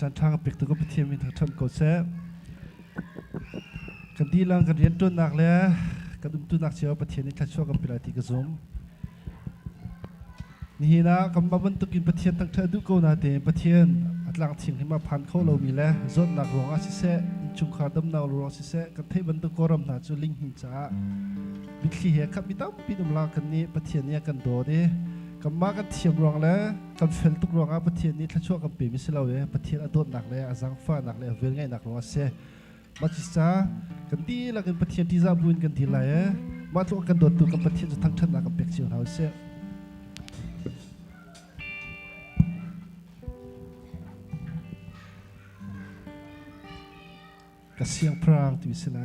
สันทางเป็กตัวก็ไปเทียมมีทางชนโกเซกันดีลังกันเรียนตัวหนักเลยกันดุมตัวหนักเชียวประเทศนี้ถ้าช่วยกันเป็นอะไรที่กระซุ่มนี่นะกำบังตุกินประเทศตั้งเธอดูโกนาเตประเทศอัตลังทิ้งให้มาพันเขาเรามีแล้วจดหนักหลวงอาศิเสจุงขาดำนาวหลวงอาศิเสกันเทบันตุกรมนาจุลิงหินจ้าวิธีเหตุครับมีตั้งปีนุมลากันนี้ประเทศนี้กันโดดกำมากันเทียมรองแล้วกันเฟลตุกรองอาประเทศนี้ถ้าช่วยกันเปลี่ยนมิสลาเวประเทศอดหนักเลยอาจังฟ้าหนักเลยเวรง่ายหนักหลวงอาเสมาจิษากันดีแล้วกันประเทศที่จะบุญกันทีไรมาตัวกันโดดตัวกันประเทศจะทั้งชนะกันเป็กเชียวเราเสกับเสียงพรางที่วิสไล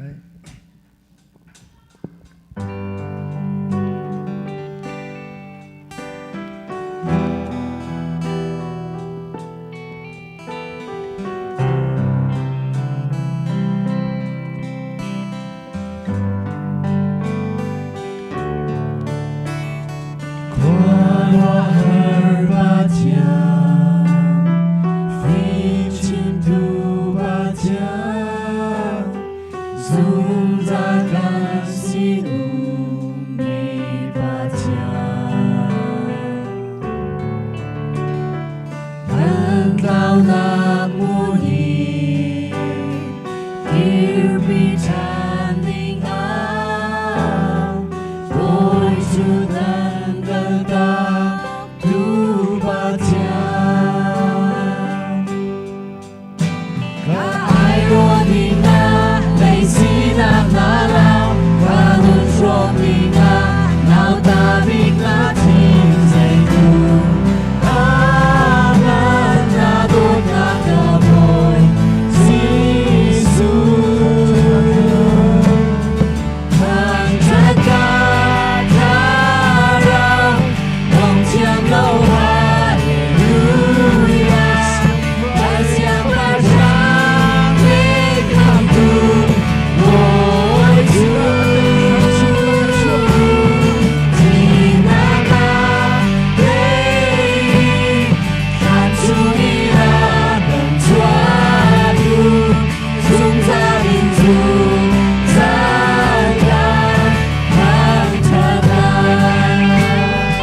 Hallelujah.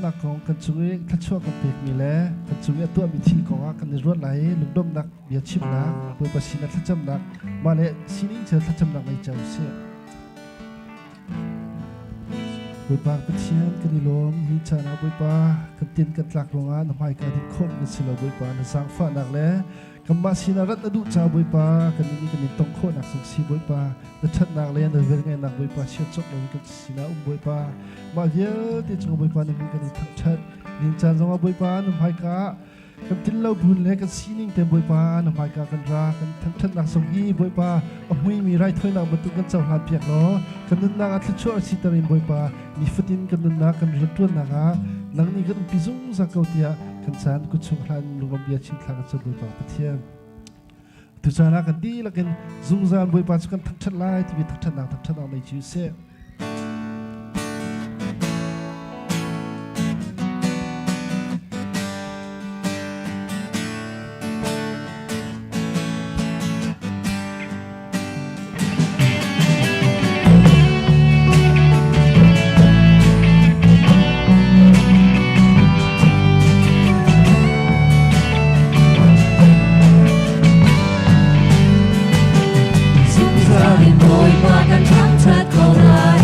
นักของกันจุงเองทัดชั่วกันเปียกมีแล้วกันจุงเองตัวมีทีกองกันในรวดไหลลุงดมนักเบียดชิมนักเปิดประชินักทัดจำนักมาเลยชินิ่งเจอทัดจำนักในเจ้าเสียบุญปากเป็นเชียนกันดิลมหิจานาบุญปากันตินกันหลักโรงงานทำให้การที่คมกันสิลบุญปาในสังฟ้านักแล้วกำมาสินารัตดูจ้าบุญปากันนี่กันนี่ต้องโคนักสงสีบุญปาแต่ชัดนักเลยในเวรไงนักบุญปาเชื่อจบเลยกันสินาบุญปามาเยอะที่จังบุญปาในกันนี่ทั้งชัดนินจาจังบุญปาทำให้กากันตินเราบุญเลยกันสีนิ่งเต็มบุญปาทำให้กากันรากันทั้งชัดนักสงสีบุญปาเอาไม่มีไรถ้วยนักบรรทุกกันเจ้าหาเปียกล้อกันนั่นนักอัตชั่วสิตารินบุญปามีฟดินกันนั่นนักกันเรียนตัวนักนักนี่กันพิจุงสักเกาเตียกันสานกุศลพลันลุงลมเบียชินทางกันจะบุญปาปะเทียนทุกชาติกันดีแล้วกันซุ่มซานบุยปาสุกันทั้งชัดไล่ที่มีทั้งชัดหนักในชีวิตเสียBoy, but I'm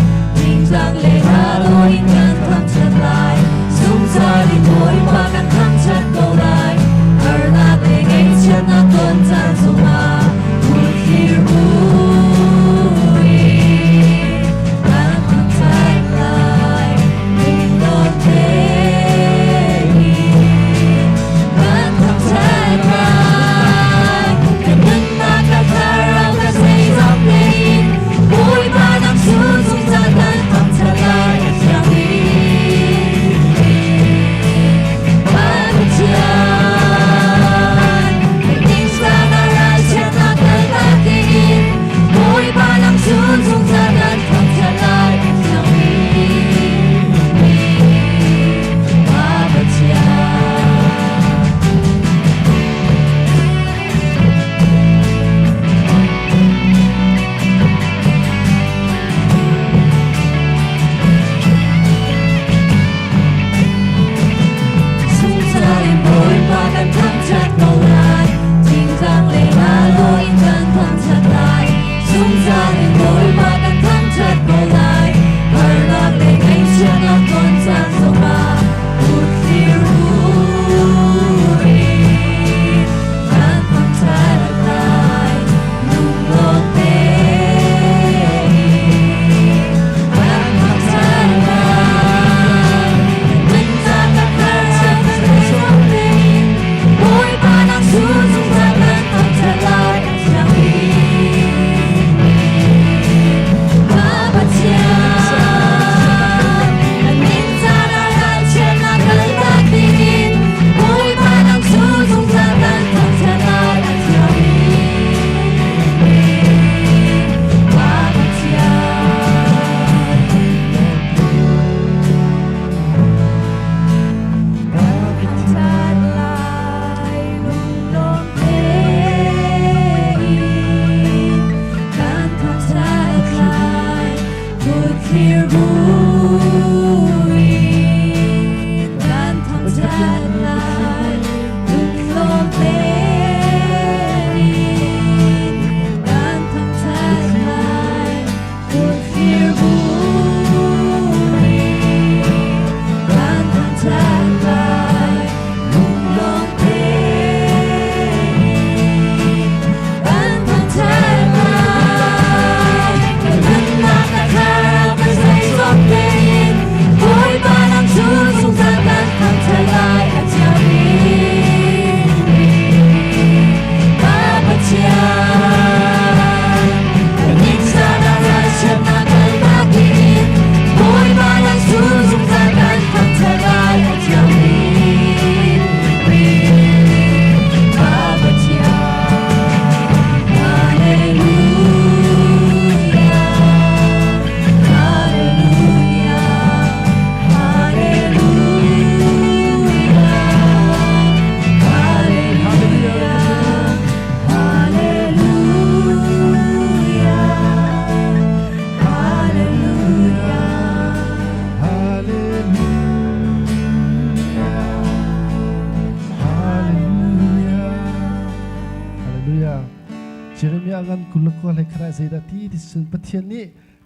Jeremia ngan kulako le khara zaida ti sun pathian ni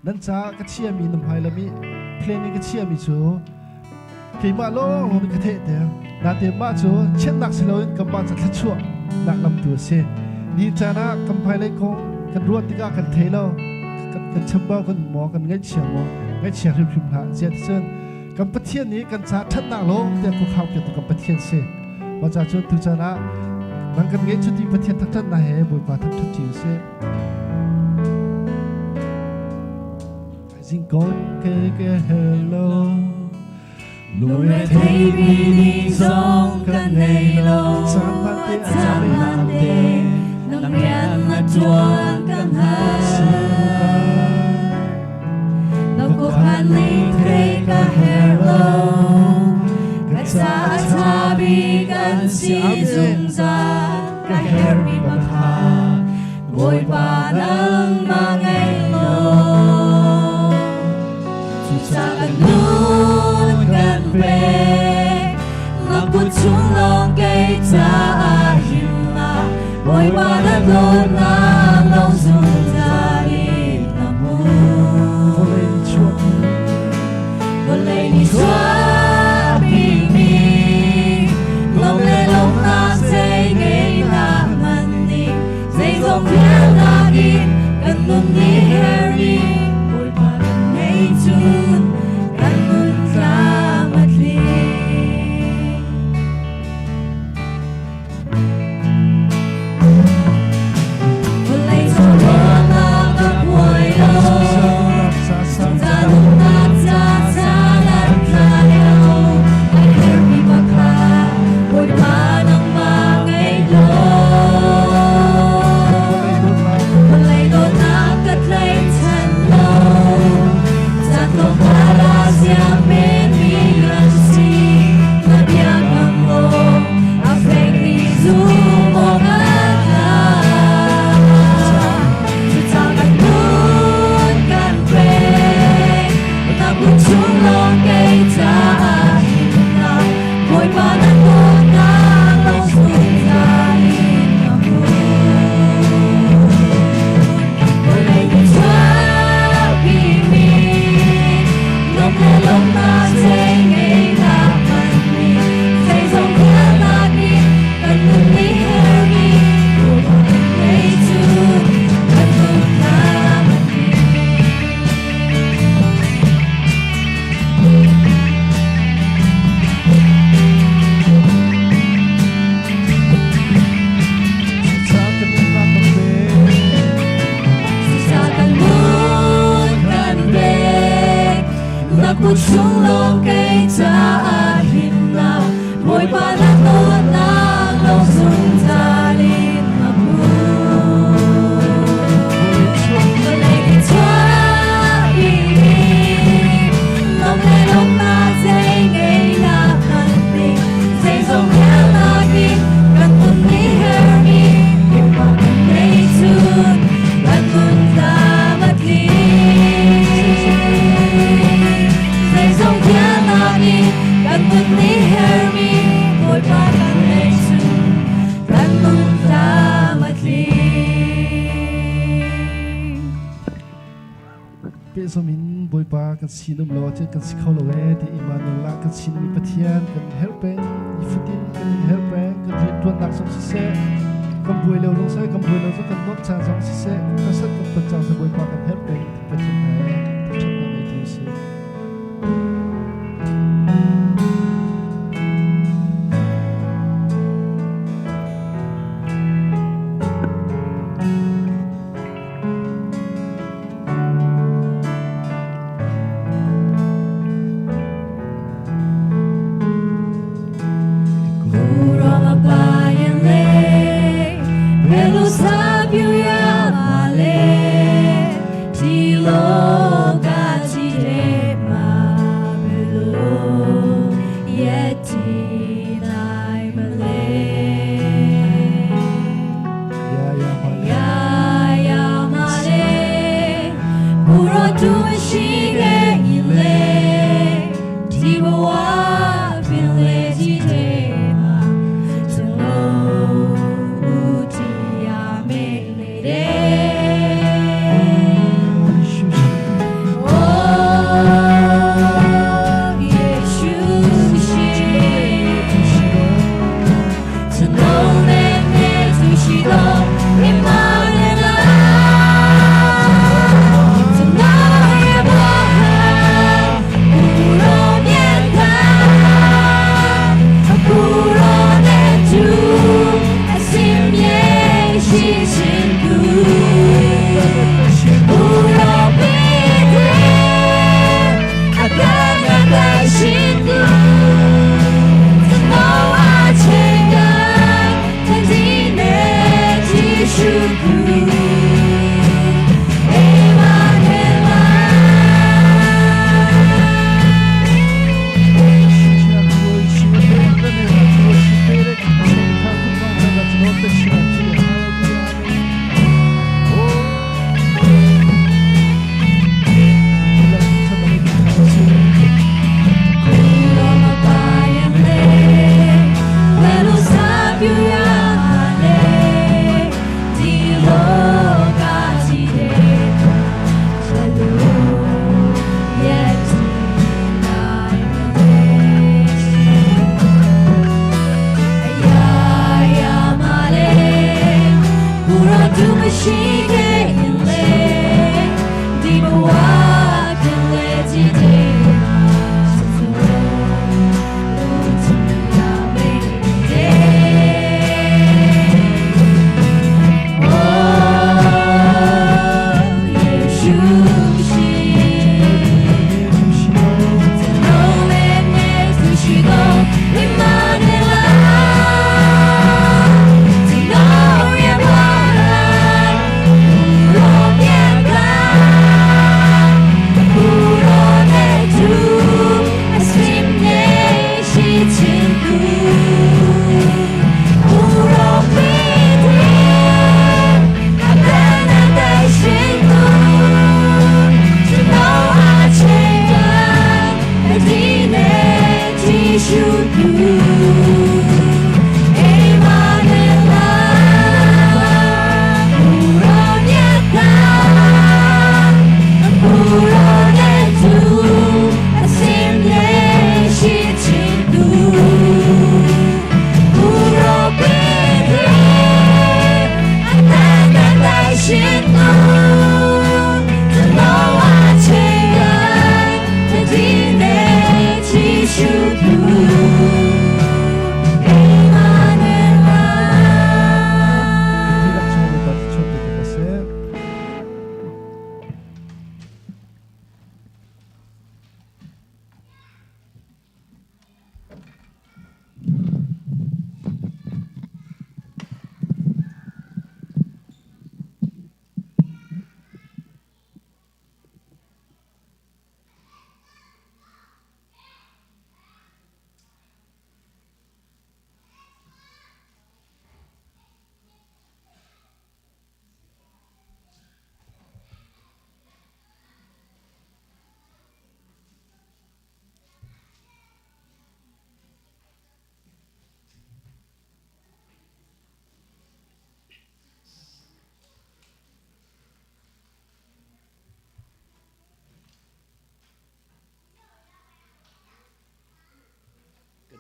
nan cha ka chia mi nam hai lami planning ka chia mi chu keima lo lo ni ka the te na te ma chu chen nak silo kam ba cha thchu nak lam tu se ni cha na kam phai le ko kan ruat ti ka kan the lo kan chamba kan mo kan ngai chiang mo ngai chiang rim rim ha jet sun kam pathian ni kan cha that nak lo te ku khau ke to kam pathian se wa cha chu tu cha na nang kan ngai chu ti pathian thak that na he boi pa thak thak ti se Jing con ke hello Lùi thấy vì đi dòng cần ngày lâu Chạm mặt tê Nằm nhàn mà chuan cần hát Nó có khăn lý thế cả hello Cả cha cha bị gần si dùng ra Cả her bị bằng hà Vội bà nâng mà ngày lâu Chú cha cần luôn gần về Mà bút chung lòng cây cha hiểm là Vội bà đã đồn ngang lòng dùng ra đi nằm mù Vô lây đi chua bị mi Lòng lê lòng na dây ngay na mặn đi Dây dòng phía na đi Cần nôn đi her đi Vội bà cần ngay chun Cần nôn ra mặt đi Vô lây cho bó na gặp hồi lâu Sống ra lúc ta cha cha lát ra nhau Ai her đi bạc hà Vội bà nâng mà ngay lâu Vô lây đô na cất lấy chân lâu Giặt lòng ta la giang bên mi gần si Là biang ngầm lô A phênh đi dù mô ngát la Chú cha cần luôn cần về Ta bút chung lòng cây cha hiểm là Vội bà đã đồn ngang lòng dùng ra đi nằm mù Vội lây đi chua bị mi Lòng lê lòng na dây ngay na mặn đi Dây dòng phía na đi Cần nôn đi her đi Vội bà cần ngay chun Cần nôn ra mặt đi Sa cần muốn gần về Nạc bút chung lòng cây cha hiểm nào Vội bà đã đồn ngang lòng dùng ra đi nằm mù Vô lây đi chua bị mi Lòng lê lòng na dây ngay na mặn đi Dây dòng theo na đi Cần nôn đi her đi Vội bà cần ngay chun Cần nôn ra mặt đi Dây dòng theo na đi Cần nôn đi her đi Vội bà cần ngay chun Cần nôn ra mặt đi pe so min boi pa kan sinum lo che kan sikhau lo we ti imanul la kan sin mi pathian kan helpeng ifutin kan helpeng kan ri tuan nak som se kan boi lo lo sai kan boi lo so kan nok cha song se ka sat kan pa cha se boi pa kan helpeng pathian hai thak na mai tu se Kurang apa yang le Melu sabiu ya male Tilo gaji ma melu Yeti nai male ya Ya male Kuro tu shige ile Tibo wa bile jite ma Tilo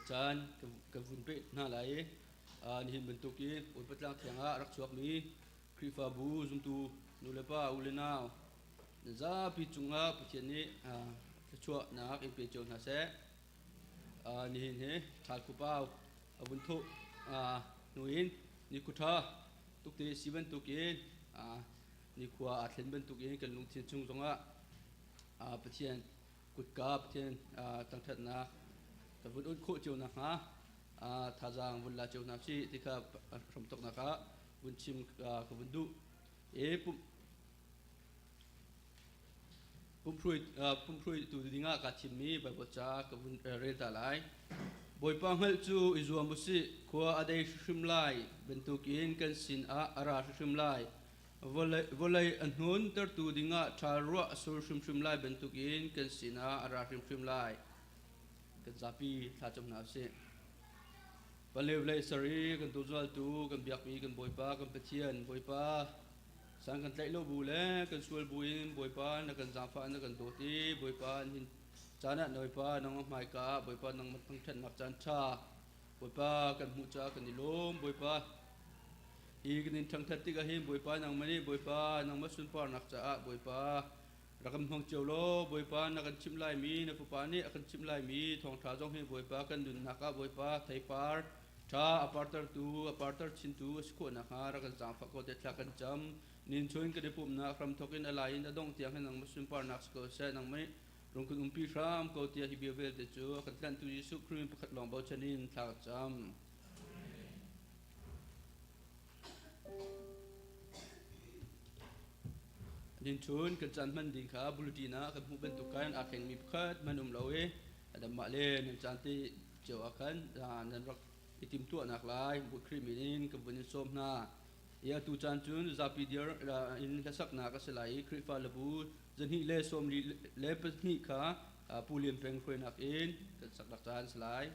Chan ka vun pe na lai ni hin bentuki ul patlang thianga rak chuak mi krifa bu zum tu nu le pa u le naw za pi chunga pathian ni chua na in pe chon na se ni hin he thal ku pau abun thu nu in ni ku tha tuk te si bentukin ni khwa a thlen bentukin kan lung thin chung zonga pathian kut ka pathian tang that na ka vun ut khu chiu na ha tha jang vun la chiu na chi ti kha from tok na ka vun chim ka vun du e pum phrui tu dinga ka chim mi ba bo cha ka vun re ta lai boi pa hmel chu izuam bu si khwa adei shrim lai bentukin kan sin ara shrim lai volai anhun ter tu dinga tharwa sur shrim lai bentukin kan sin ara shrim lai kan zapi tha chom na se palew lai sari kan tu zal tu kan biak mi kan boipa kan pathian boipa sang kan tlai lo bu le kan sual buin boipa na kan zafa na kan do ti boipa hin chana noipa nang mai ka boipa nang matang then nak chan tha boipa kan mu cha kan ilom boipa i kan in thang that ti ka hin boipa nang mani boipa nang masun par nak cha boipa rakam hong cholo boipa na kan chim lai mi na pupa ni akan chim lai mi thong tha jong he boipa kan dun naka boipa thai par tha apartar chin tu sko na ha ra kan jam fa ko de thla kan cham nin choin ka de pum na from thokin alai na dong tiang nang muslim par nak sko se nang mai rong kun umpi ram ko tia hi bivel de chu kan kan tu yesu krim pakhat long bo chanin thla cham din chun kan chan man ding kha bulutina kan hu ben tukan a kheng mi khat manum loe adam ma le nin chan ti cheu akan nan rak itim tu anak lai bu krimin kan bun som na ya tu chan chun zapi dir in lasak na ka selai krifa labu jan hi le som le pe ni kha pulian peng khoi nak in kan sak dak chan selai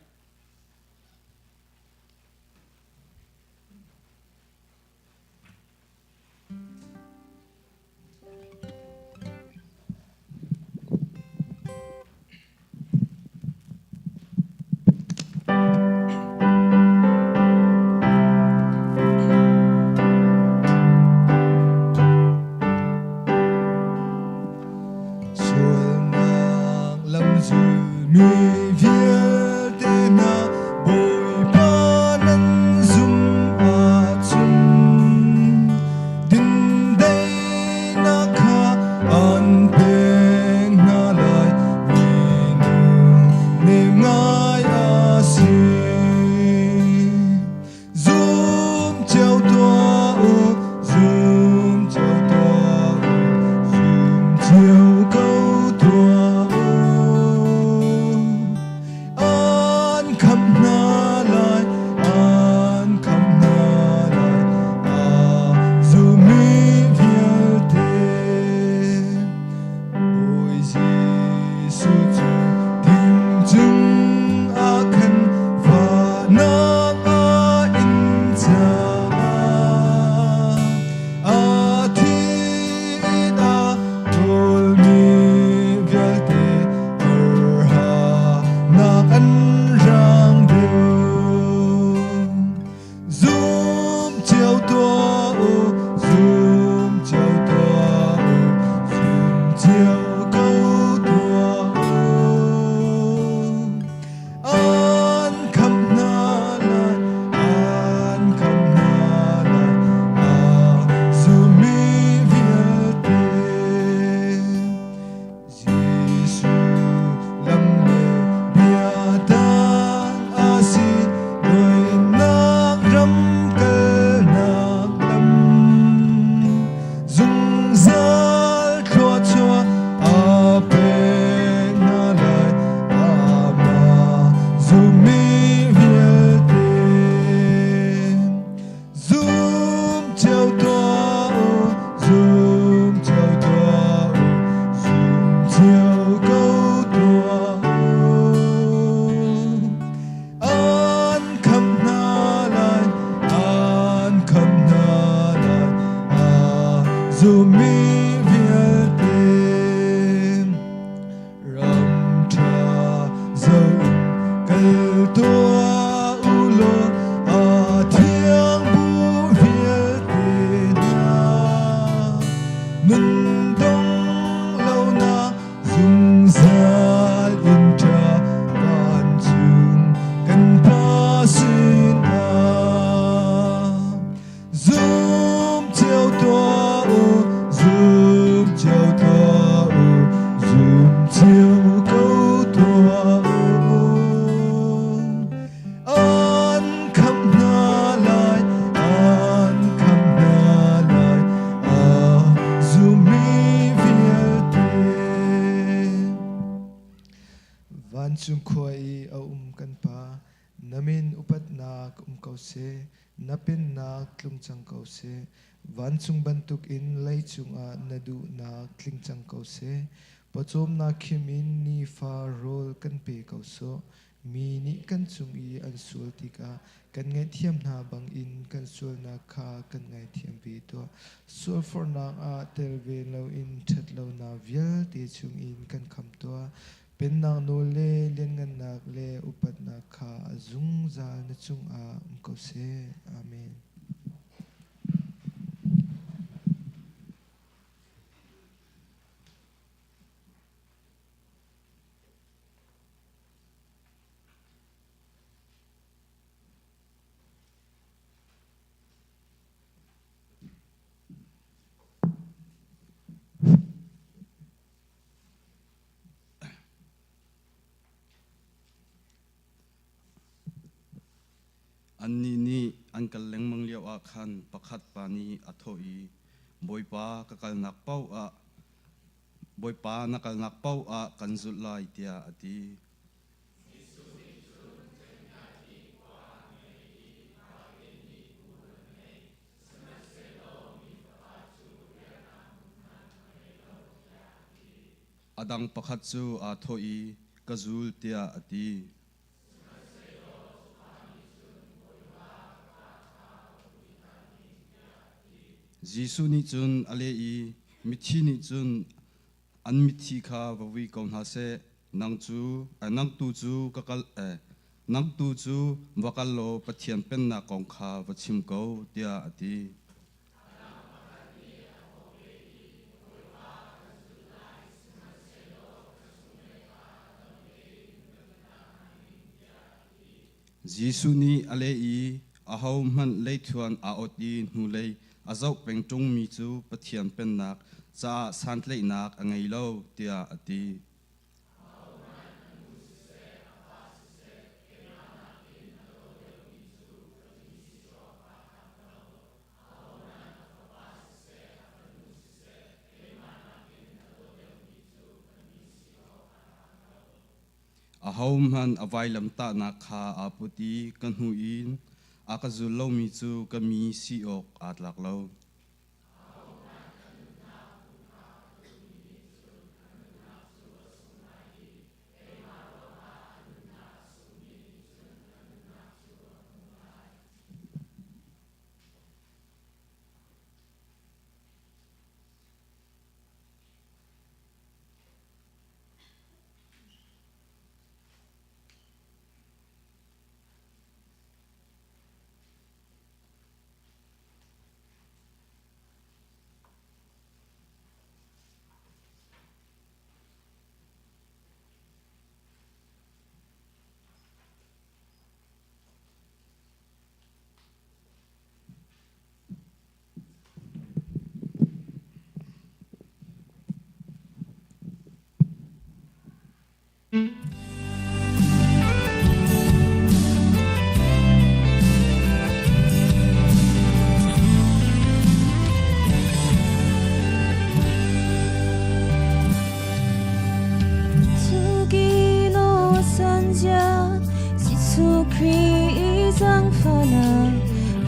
se na pen na tlung chang ko se van chung bantuk in lei chung a nadu na tling chang ko se pachom na khim in ni fa rol kan pe ko so mi ni kan chung I an sul tika kan ngai thiam na bang in kan sul na kha kan ngai thiam pi to sul for na a tel ve lo in that lo na vial te chung in kan kham to pen na no le len ngan nak le upat na kha azung za na chung a ko se amen. An ni an kaleng mang liao a khan pakhat pa ni athoi boipa kakal nak pau a boipa nakal nak pau a kanzul lai tia ati adang pakhat chu athoi kazul tia ati Jisu ni chun alei mithi ni chun an mithi kha vawi kaun ha se nang tu chu kakal nang tu chu wakal lo pathian pen na kong kha vachim ko tia ati Jisu ni alei ahau man leithuan a oti nu lei azau peng tung mi chu pathian pen nak cha sant lei nak angai lo tia ati ahau man availam ta na kha aputi kan hu in akazul lo mi chu kami si ok atlak lo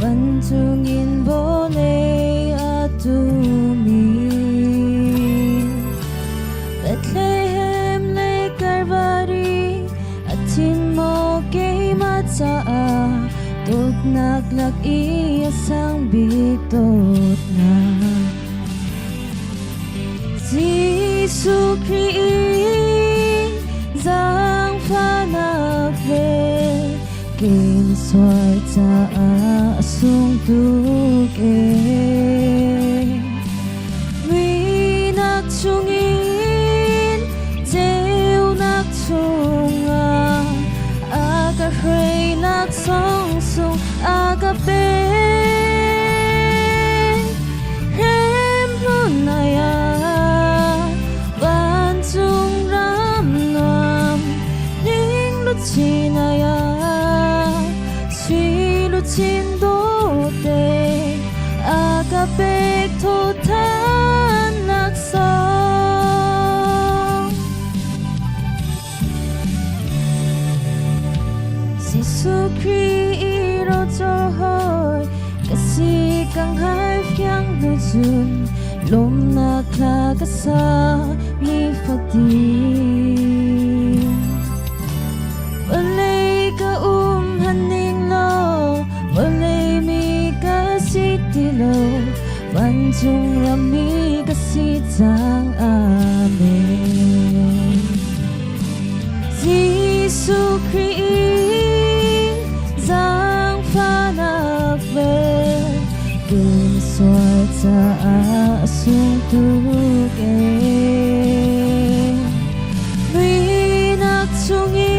Bantungin boleh atumi Bethlehem le Calvary atin mo kay matsaa Tot naglak iyasang bitot na Jisu Christ Zang fanagve Kim xoay ta sung tuke Vì nạc chungin Dêu nạc chunga Aga khay nạc song sung Aga ben Rem lunaya Van chung ram nam Ning lu chinaya Chin đô tê aga bê thô than lạc song Giêsu Christ iro cho กังหายเพียงดูจุนลมนาคลากษามีฝักดีวันเลยก็หันนิ่งโลวันเลยมีก็สิติโลวันจุงรำมีก็สิจางอาเมนยิสุคริสต์จางฟ้านับเวกินสวดจะอาสุตุเกมีนักจงยิ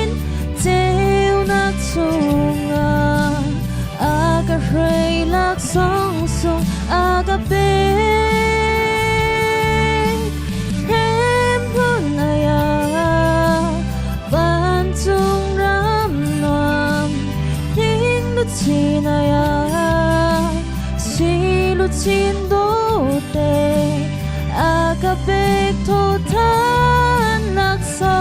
นเจ้านักจงอากาเรลักสองสงอากาเปเห็นพุนนายาบ้านจงรำนวมทิ้งลุชินายาสิลุชินโดเตอากาเปกโททานนักสอง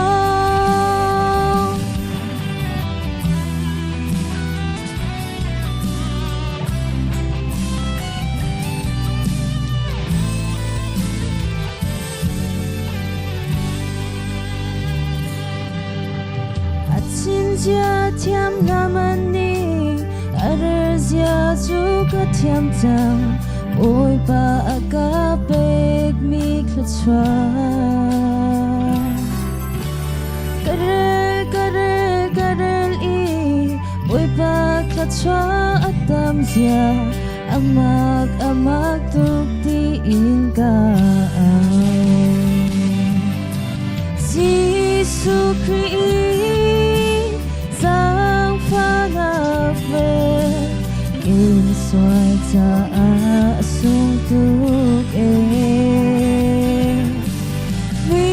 家甜那么你，儿子就个甜酱，我把个白米克穿。Karel i,我把克穿atam sia, amak tuk di inkaan. Yesus Kristus sang phanap về in xoay cha sung tuk vì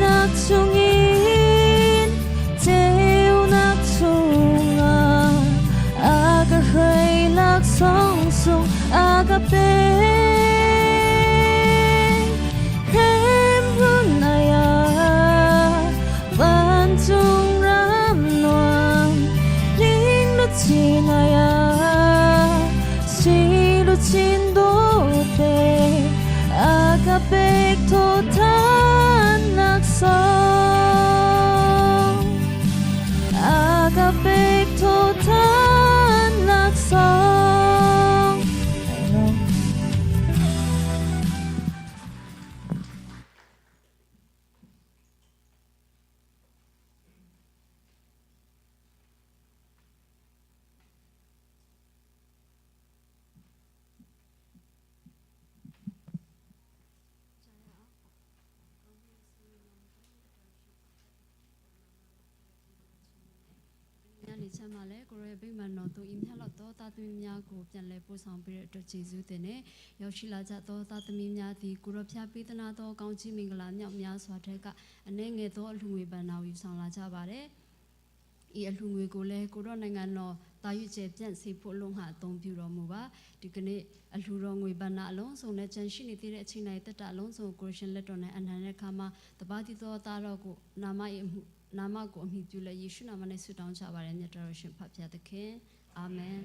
nak chung in teo nak chung aga rei lak song sung aga pe hem hun aya van chung ram noam ling lu chin aya si lu chin do te aga pek to than nak song aga pek to than nak song. Amen. Nhà cha mà lẽ cô ấy bên mà nó tụi im theo lọt to ta tụi nhà của nhận lấy bố sang bị được chế dư thế này, yêu chỉ là cha to ta tụi nhà thì cô ấy phía bên na to công chí mình làm nhậu nhà xóa thế cả, anh ấy nghe toလူငွေ bàn nào yêu sang là cha bà đấy, ýလူငွေcô lẽ cô đóနိုင်ငံတော်တာယူကျပြန်စီဖို့လုံးဟာအသုံးပြုတော်မူပါဒီကနေ့အလှူတော်ငွေဘဏ္ဍအလုံးစုံနဲ့ကျန်ရှိနေတဲ့အချိန်တိုင်းတက်တာအလုံးစုံကိုရှင်လက်တော်နဲ့အနန္တခါမှာတပါးတိတော်သားတော်ကိုနာမကိုအမိပြုလက်ယေရှုနာမနဲ့ဆုတောင်းချပါတယ်မြတ်တော်ရှင်ဖတ်ပြသခင်အာမင်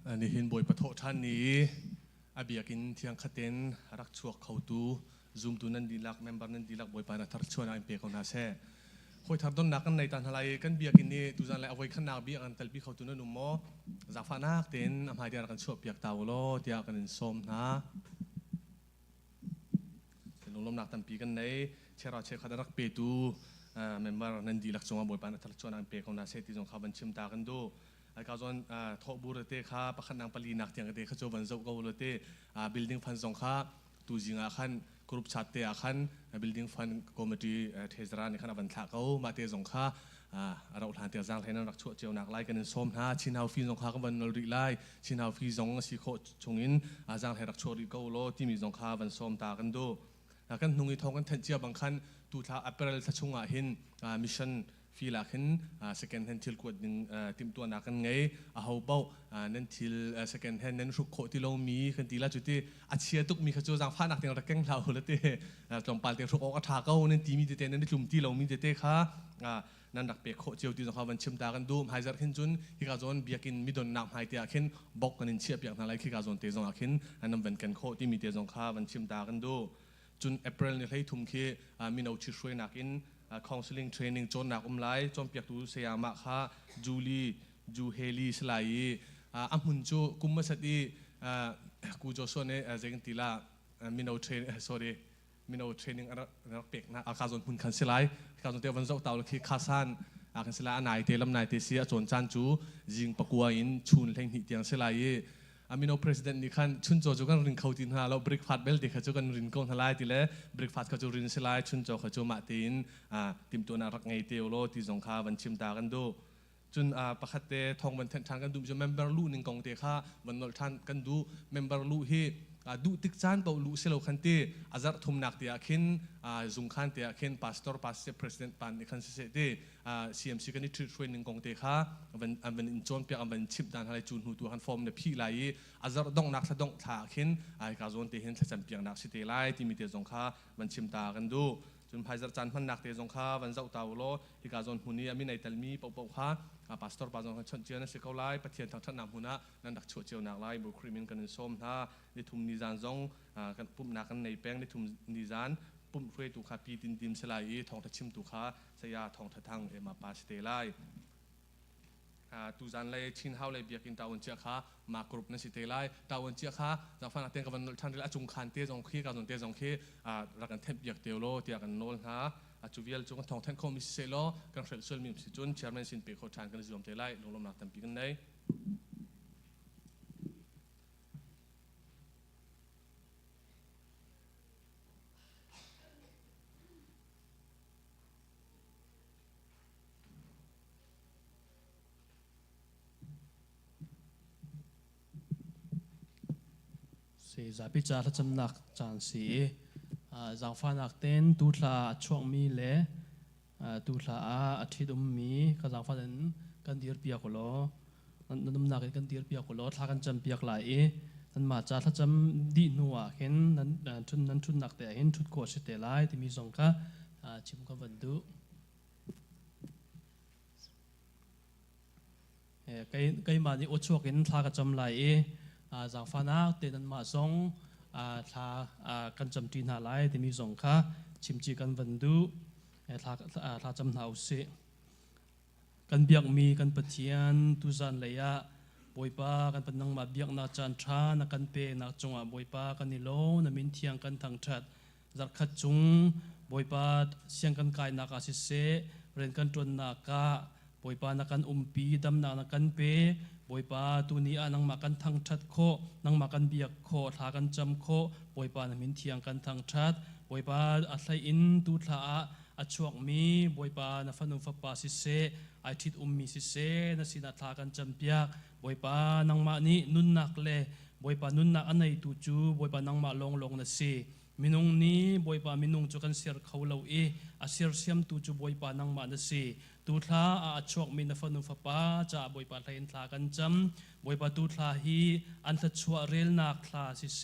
อันนี้เห็นบ่อยประโทท่านนี้อาเบียกินเที่ยงขัดเต็นรักชวกเขาตูซูมตูนันดีลักเมมเบอร์นันดีลักบ่อยปานาทัดชวนอันเปียเขาหน้าแซ่คอยทัดต้นนักกันในตันทลายกันเบียกินนี่ตูจันเลยเอาไว้ขันนาเบียกันตัลปีเขาตูนันนุ่มโมจากฟ้านักเต็นอภัยเดียกันชวกเปียกตาวโลเดียกันส้มนะเป็นลมหนักตันปีกันในเชื่อเราเชื่อขัดรักเปตูเมมเบอร์นันดีลักจงบ่อยปานาทัดชวนอันเปียเขาหน้าแซ่ที่จงเขาบัญชิมตากันดูไอ้การจนทบบุรเตข้าประคันนางปลีนักเตียงเตะข้าโจวันเจ้าก็บุรเตบิลดิ้งฟันสองข้าตูจิงอาคันกรุ๊ปชัดเตะอาคันบิลดิ้งฟันคอมมิตี้เทสราในขณะวันทักเขามาเตะสองข้า เราทานเตียงจางไทยนั้นรักชั่วเจียวหนักไล่กันส้มนะชินฮาวฟีสงขากันวันนริไล่ชินฮาวฟีสงสิโคชงอินจางไทยรักชั่วริโกโลที่มีสงขาวันส้มตากันดูกันนุ่งอีทองกันเทนเจียบางคันตูท้าอัปเปอร์ทัชงหินมิชชั่นฟีลาขินsecond hand ทิลกวดติมตัวนักกันไงเขาเบานั่นทิล second hand นั่นรุกโคที่เรามีกันทีละจุดที่อาเชียตุกมีขจรจางฟ้านักเตียงรักแก่งเราแล้วเตะจอมปาลเตียงรุกออกทาเก้านั่นทีมีเตะนั่นที่กลุ่มที่เรามีเตะค่ะนั่นรักเปกโคเจียวที่สงครามวันชิมตากันดูหายจากขึ้นจุนที่กาโซนเบียกินมีโดนนำหายเตียขึ้นบอกกันเชียบอย่างนั้นไรที่กาโซนเตะสงขึ้นอันนั้นเป็นกันโคที่มีเตะสงครามวันชิมตากันดูจุนเอพริลนี่ให้ทุ่มที่มีเอาชิช่วยนักอินcounseling training จนนักไล่จนเปียกตูเสียมาค่ะจูเฮลีสไลมุนจูกุมมาสติกูโจส่วนเนี่ยเจงตีละมีเอาเทรนsorry มีเอา training รักเปียกนะอาคาจนหุ่นคันสไลคาจนเตวันเจ้าเต่าเลยคือคาซันคันสไลนายเตลำนายเตเสียจนจันจูจิงปะกัวอินชุนเล่งหิเตียงสไลมีเอา president นี่คันชุนโจกันรินเขาตินฮะเรา breakfast bell ที่เขาจูกันรินกงทลายทีละ breakfast เขาจูรินสไลชุนโจเขาจูมาตินติมตัวน่ารักไงเตียวโลที่สงขาวันชิมตากันดูจนประคัตเตทองวันทานกันดูจะ member ลูนึงกองเตะค่ะวันนอลทานกันดู member ลูฮีดูติกจานเปล่าลูเซลคันเตอาจารย์ทุ่มนักเตียขินจุงขันเตียขิน pastor president ปันในคันเสเตCMC กันนี่ช่วยหนึ่งกองเตะค่ะวันอินจอนเปียวันชิปด้านอะไรจูนหูตัวคันฟอร์มเนี่ยพี่ไหลอาจารย์ดองนักสะดองถาขินกาโซนเตะเห็นจะจำเปียงนักสิเตไลที่มีเตะสงขาวันชิมตากันดูจนภายจากจันพันนักเตะสงขาวันเจ้าเต่าโลที่กาโซนหุ่นนี้มีในเตลมีปกค่ะpastor ปาจงชนเจียนสิเขาไล่ปะเทียนทางท่านนำหุ่นนะนั่นดักชั่วเจียวนักไล่บุคริมินกันส้มท่าในทุ่มนิจานจงกันปุ่มนักกันในแป้งในทุ่มนิจานปุ่มเฟยตุขาปีตินติมสลายทองทัชิมตุขาสยาทองทัทังมาปาสเตไลตูจันเลยชินเฮาเลยเบียกินตาวันเจียค่ะมากรุบนั่นสิเตไลตาวันเจียค่ะจากฟังเตียงกับวันทันทีละจุงคันเตียจงขี้กับจงเตียจงขี้รักกันเทปเบียกเตียวโลเตียกันโนลฮะจูเวลจงกันทองแทนคอมิสเซโลกันเฟรชเซลมิมสิจุนเชียร์แมนสินเปโคทานกันจิอมเตไลลงลมหนักตั้มปีกันได้จะพิจารณาจำหนักจานสีจังฟ้านักเต้นตูตลาช่วงมีเละตูตลาอาทิตย์มีก็จังฟ้านั้นกันเดียร์เปียกโลนั่นน้ำหนักกันเดียร์เปียกโลถ้ากันจำเปียกไหลนั่นมาจากถ้าจำดีนัวเห็นนั้นชุนนักแต่เห็นชุดโคชเตไลที่มีสงค่ะชิมกันวันดูไกมานี่อดช่วงเห็นถ้ากันจำไหลจังฟ้านักเต้นนั้นมาส่งถ้ากันจำจีนหาไลที่มีสงค่ะชิมจีกันวันดูถ้าจำหนาวเสกันเบียกมีกันปะเทียนตุจันเลยะบอยปากันเป็นนังมาเบียกนาจันทรานักกันเปนักจงบอยปากันนิโลนมินเทียงกันทางชัดจัดขัดจุงบอยปาเสียงกันกายนักอาศิเสเรียนกันจนนักะบอยปานักกันปีดำนักกันเปบอยปาตัวนี้นังมากันทางชัดโคนังมากันเบียกโคทากันจำโคบอยปานมินเทียงกันทางชัดบอยปาอัศอินตุทาอัจฉวกมีบอยปานฟันุฟปาสิเสไอทิดมีสิเสนสินาทากันจำเปียกบอยปานังมานี้นุนนักเลบอยปานุนนักอันไหนตูจูบอยปานังมาลงนะสิมินุงนี้บอยปามินุงจุกันเสียร์เขาเลวอาเสียร์เสียมตูจูบอยปานังมานะสิตูทาอัจฉวกมีนฟันุฟปาจะบอยปาไทยทากันจำบอยปาตูทาฮีอันทัชวเรลนักทาสิเส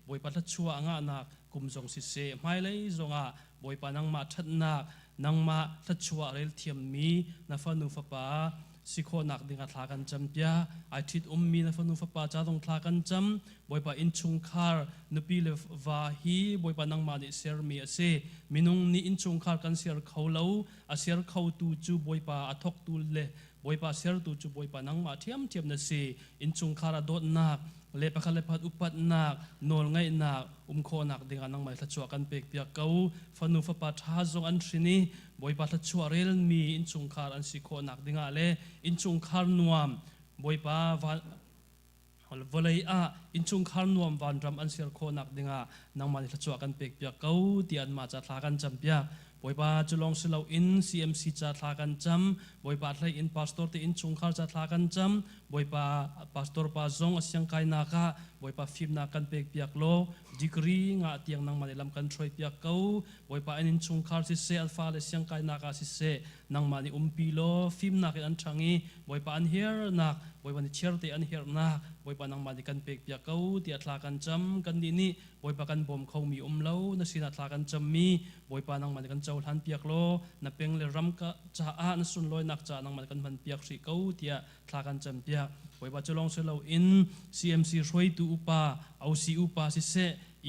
บอยปาทัชวงานักกุมจงสิเสไม่เลยจงบอยปานังมาทัดนักนังมาทัชวเรลเทียมมีนฟันุฟปาสิโคนักดิ่งทากันจำเปียไอทิดมีนฟันุฟปาจะต้องทากันจำบอยปาอินชุงคาร์นปีเลวาฮีบอยปานังมาดิเซอร์มีเสมินุงนี่อินชุงคาร์กันเสียร์เขาเล่าอาเสียร์เขาตูจูบอยปาอัทกตูเลบอยปาเสียร์ตูจูบอยปานังมาเทียมนะสิอินชุงคาร์โดดนักเลปะคาเลพัดอุปัดนักโนลไงนักโคนักดิ่งนังมาทัชวกันเปียกเปียกเขาฟันุฟปาทาจงอันทรีนีบอยปาทัชวเรลมีอินชุงคาร์อันสิโคนักดิ่งเลอินชุงคาร์นวมบอยปาวันวลัยอินชุงคาร์นวมวันรำอันเสียโคนักดิ่งนังมาทัชวกันเปียกเปียกเขาที่อันมาจะทากันจำเปียก บอยปาจุลองสิเราอิน CMC จะทากันจำบอยปาไทยอินพาสตอร์ที่อินชุงคาร์จะทากันจำบอยปาพาสตอร์ปาซงเสียงไกนาคาบอยปาฟิล์มนากันเปียกเปียกโลดีกรีงาเตียงนังมาในลำกันช่วยเปียกเก้าบอยปาอินชุงคาร์สิเซอัลฟาเลเสียงไกนาคาสิเซนังมาในปีโลฟิล์มนากันอันช่างงี้บอยปาอันเฮียร์นักบอยปาในเชียร์ที่อันเฮียร์นักบอยปานังมาในกันเปียกเปียกเก้าที่ทากันจำกันดีนี่บอยปากันบ่มเขามีเล่านั่นสินาทากันจำมีบอยปานังมาในกันเจ้าทันเปียกโลนับเป็นเลรำกะจ่าอันสุนลอยนักจ่านังมาในกันพันเปียกสิเก้าที่ทากันจำเปียกบอยปาจะลองเสลาอิน CMC ช่วยตูอุปาเอาซีอุปาสิเซ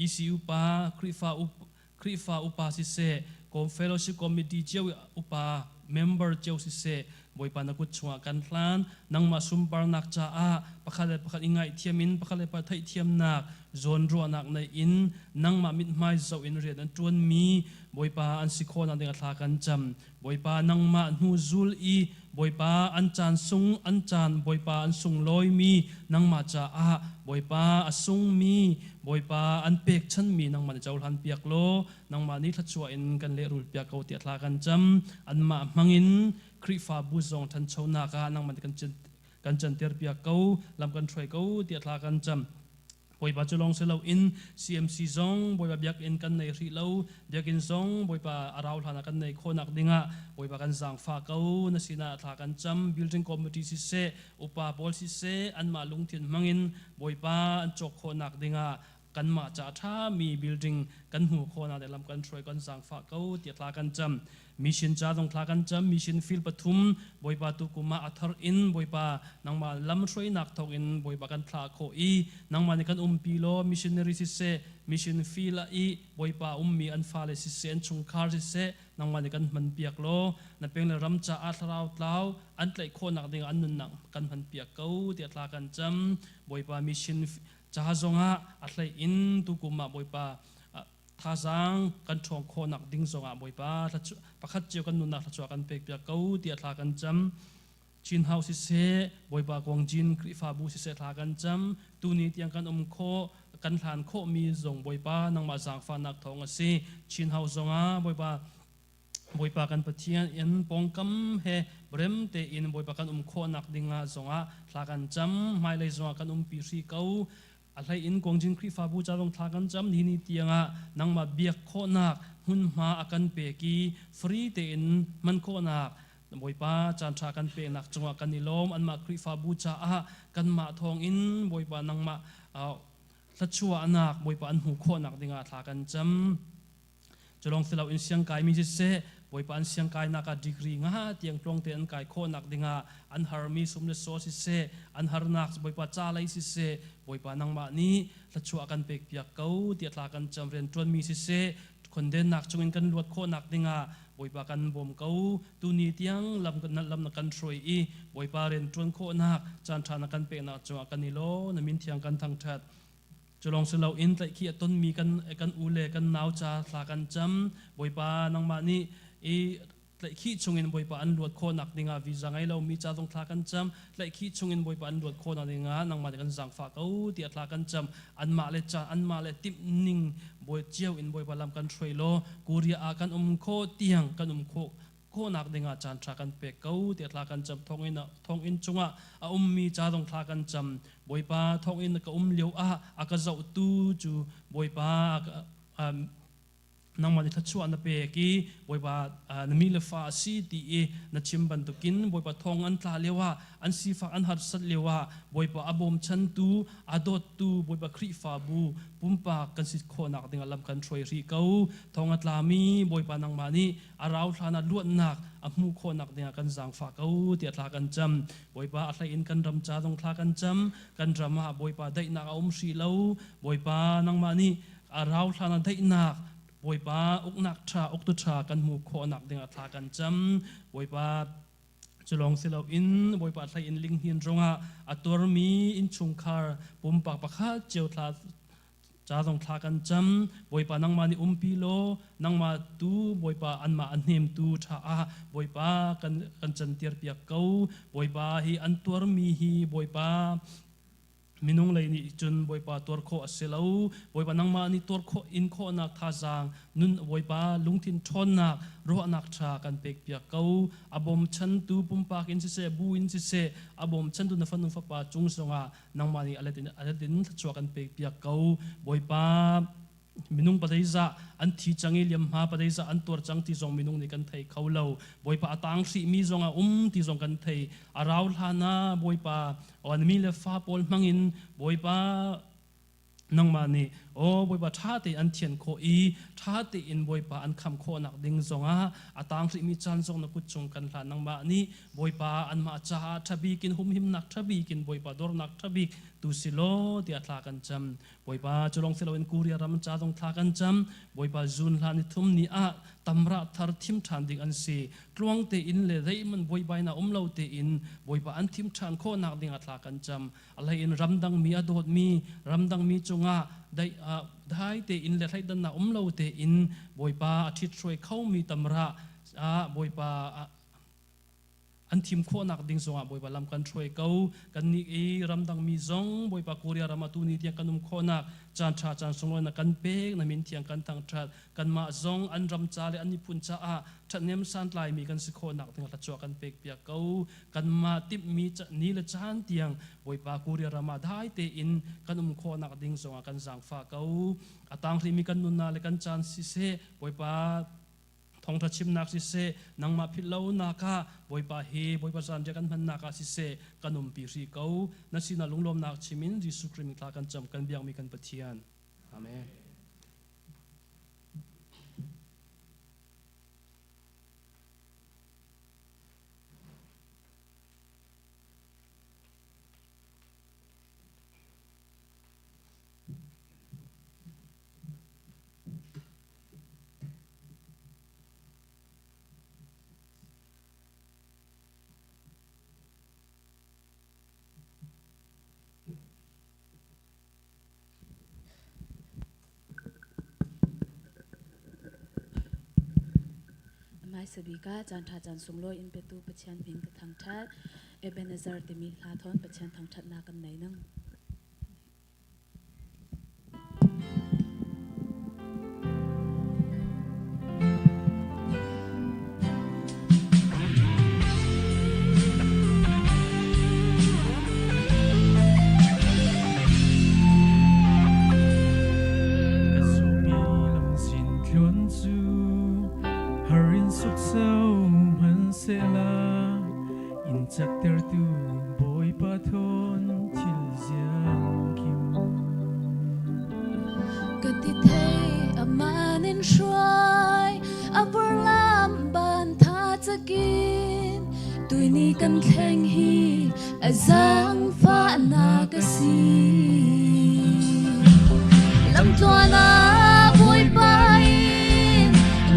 EC อุปาคริฟาอุปาสิเซคอมเฟลโลชิพคอมมิตี้เจ้าอุปาเมมเบอร์เจ้าสิเซบอยปานักกุศลกันพลานนังมาซุมปาร์นักจ่าประคัดอิงไงเทียมินประคัดปะไทยเทียมนักโซนรัวนักในอินนังมามิดไม้เจ้าอินเรียนอันจวนมีบอยปาอันสิโคนันเดงทากันจำบอยปานังมานูซูลอีบอยปาอันจานซุงอันจานบอยปาอันซุงลอยมีนังมาจ่าบอยปาอันซุงมีบอยปาอันเป็กชันมีนังมันเจ้าทันเปียกโลนังมานิทัชวอินกันเลรุลเปียกเอาเตียทากันจำอันมามังอินคริฟาบุซองทันชาวนาคานังมันกันจันเตียเปียกเก้าลำกันช่วยเก้าเตียทากันจำบอยปาจะลองเสลาอิน CMC ซองบอยปาเบียกอินกันในรีเลาเบียกอินซองบอยปาอาราวทานักันในโคนักดิงะบอยปากันสังฟ้าเก้านั่นสินาทากันจำ building committee สิเซอุปาบอลสิเซอันมาลุงเทียนมังอินบอยปาอันจกโคนักดิงะกันมาจ่าท่ามี building กันหูโคนักได้ลำกันช่วยกันสังฟ้าเก้าเตียทากันจำมิชินจ่าต้องทากันจำมิชินฟิลปทุมบอยปาตุกุมาอัธรอินบอยปานังมาลำช่วยนักทองอินบอยปากันทาโคอีนังมาในกันปีโลมิชินเนอรีสิเซมิชินฟิลอีบอยปามีอันฟาเลสิเซอันชุงคาร์สิเซนังมาในกันมันเปียกโลนับเป็นเรื่องรำจ่าอัตราวเท้าอันไหลโคนักเด้งอันนุนนังกันมันเปียกเก้าเตียทากันจำบอยปามิชินจ่าจงะอัตไหลอินตุกุมาบอยปาท่าสังกันทองโคนักดิ้งสงะบอยปาประคัดเจียวกันนุนนักทัชวกันเปียกเปียกเก้าเตียทากันจำชินเฮาสิเซบอยปากวงจินคริฟาบูสิเซทากันจำตูนี้เตียงกันโคกันทานโคมีสงบอยปานังมาสังฟานักทองสิชินเฮาสงะบอยปากันปะเทียนอินปองกำเฮเบรมเตอินบอยปากันโคนักดิ้งะสงะทากันจำไม่เลยสงะกันปีรีเก้าอะไรอินกงจินคริฟาบูจะลงทากันจำที่นี่เตียงะนังมาเบียกโคนักหุ่นมาอากันเปกีฟรีเตอินมันโคนักบอยปาจานทากันเปนักจังหวะกันนิลมอันมาคริฟาบูจะกันมาทองอินบอยปานังมาทัชวนักบอยปาอันหูโคนักดิ่งะทากันจำจะลองสิเราอินเสียงกายมีเสบอยปานเสียงกายนักดีกรีงะเตียงตรงเตียนกายโคนักดิ่งะอันฮาร์มีสมเลโซสิเซอันฮาร์นักบอยปาจ้าไลสิเซบอยปานังมานี้ทัชวกันเปกเปียกเก้าเตียทากันจำเรียนจวนมีสิเซคนเดินนักจงกันลวดโคนักดิ่งะบอยปากันบ่มเก้าตูนี้เตียงลำนักกันช่วยอีบอยปาเรียนจวนโคนักจานทานักกันเปนักจงกันนิโลนมินเทียงกันทั้งชัดจะลองเสลาอินแต่ขี้ต้นมีกันอูเลกันนาวจาทากันจำบอยปานังมานี้แต่ขี้ชงอินบอยปาอันลวดโคนักดิ่งะวิจังไงเรามีจาต้องทากันจำแต่ขี้ชงอินบอยปาอันลวดโคนักดิ่งะนังมากันสังฝากเอาเตียทากันจำอันมาเลจาอันมาเลติมนิ่งบอยเจียวอินบอยปาลำกันช่วยโลกูเรียอากันโคเตียงกันโคนักดิ่งะจานทากันเปกเอาเตียทากันจำทองอินจงะมีจาต้องทากันจำบอยปาทองอินก็เลี้ยวอากาศเอาตู้จูบอยปานางมาดิทัชวนับเปกีบอยปานมีเลฟ้าสีตีนัชิมบันตุกินบอยปาทองอันตาเลวะอันสีฟ้าอันหัดสัตเลวะบอยปาอบมชันตูอดอดตูบอยปาคริฟาบูปุ่มปากกันสิโคนักดิ่งลำกันช่วยรีเก้าทองอัตลามีบอยปานางมานีอาราวทานัดลวดหนักอมูโคนักดิ่งกันสังฝากเก้าเตียทากันจำบอยปาอะไรอินกันรำจาต้องทากันจำกันรำมาบอยปาได้นักอมสีเลวบอยปานางมานีอาราวทานัดได้นักบอยปาอุกนักชาอุกตุชากันหูโคนักดิ่งทากันจำบอยปาจะลองสิเราอินบอยปาไทยอินลิงหินรงอัตัวมีอินชุงคาร์ปุ่มปากปะข้าเจียวทาจาต้องทากันจำบอยปานังมานี่ปีโลนังมาตูบอยปาอันมาอันเนมตูชาบอยปากันจันเตียร์เปียกเก้าบอยปาฮีอันตัวมีฮีบอยปา minung lei ni chun boipa tor kho aselo boipa nangma ni tor kho in kho nak tha jang nun boipa lungtin thon nak ro nak tha kan pek pia kau abom chan tu pumpa kin se bu in se abom chan tu na fanu fa pa chung songa nangma ni alatin chwa kan pek pia kau boipa minung padaiza an thi changi liam ha padaiza an tor chang ti zong minung ni kan thei khaulo boipa atang si mi zonga ti zong kan thei araul hana boipa on mi le fa pol mangin boipa nangmani o boipa thate an thian kho I thate in boipa an kham kho nak ding zonga atang si mi chan zong na kuchung kan hla nangma ni boipa an ma cha thabi kin hum him nak thabi kin boipa dor nak thabi tu silo ti atla kan cham boipa cholong selo in kuria ram cha dong thla kan cham boipa zun hla ni thum ni a tamra thar thim than ding an si tluang te in le rei man boipa na umlo te in boipa an thim than kho nak ding atla kan cham alai in ramdang mi adot mi ramdang mi chunga dai te in le thai dan na umlo te in boipa athit troi khau mi tamra boipa an thim kho nak ding zonga boipa lam kan troi kau kan ni e ramdang mi zong boipa korea ramatu ni tiang kanum kho nak chan tha chan songlo na kan pek na min tiang kan thang that kan ma zong an ram cha le an ni pun cha a thatnem san lai mi kan si kho nak ding la chwa kan pek pia kau kan ma tip mi cha ni le chan tiang boipa korea rama dai te in kanum kho nak ding zonga kan jang fa kau atang ri mi kan nun na le kan chan si se boipa thong tha chim nak si se nang ma phit lo na ka boipa he boipa san ja kan man na ka si se kanum pi ri kau na sina lunglom nak chimin ji sukrim tla kan cham kan biang mi kan pathian amen mai sabika chan tha chan sunglo in petu pachan bin ka thang that ebenezer te mi hla thon pachan thang that na kan nei nang chắc ter tu bồi pa thôn chil giang kim cái ti thấy amanin shuai averlam ban tha chakin tui ni kan thleng hi azang fa na ka si lam tuana boi pain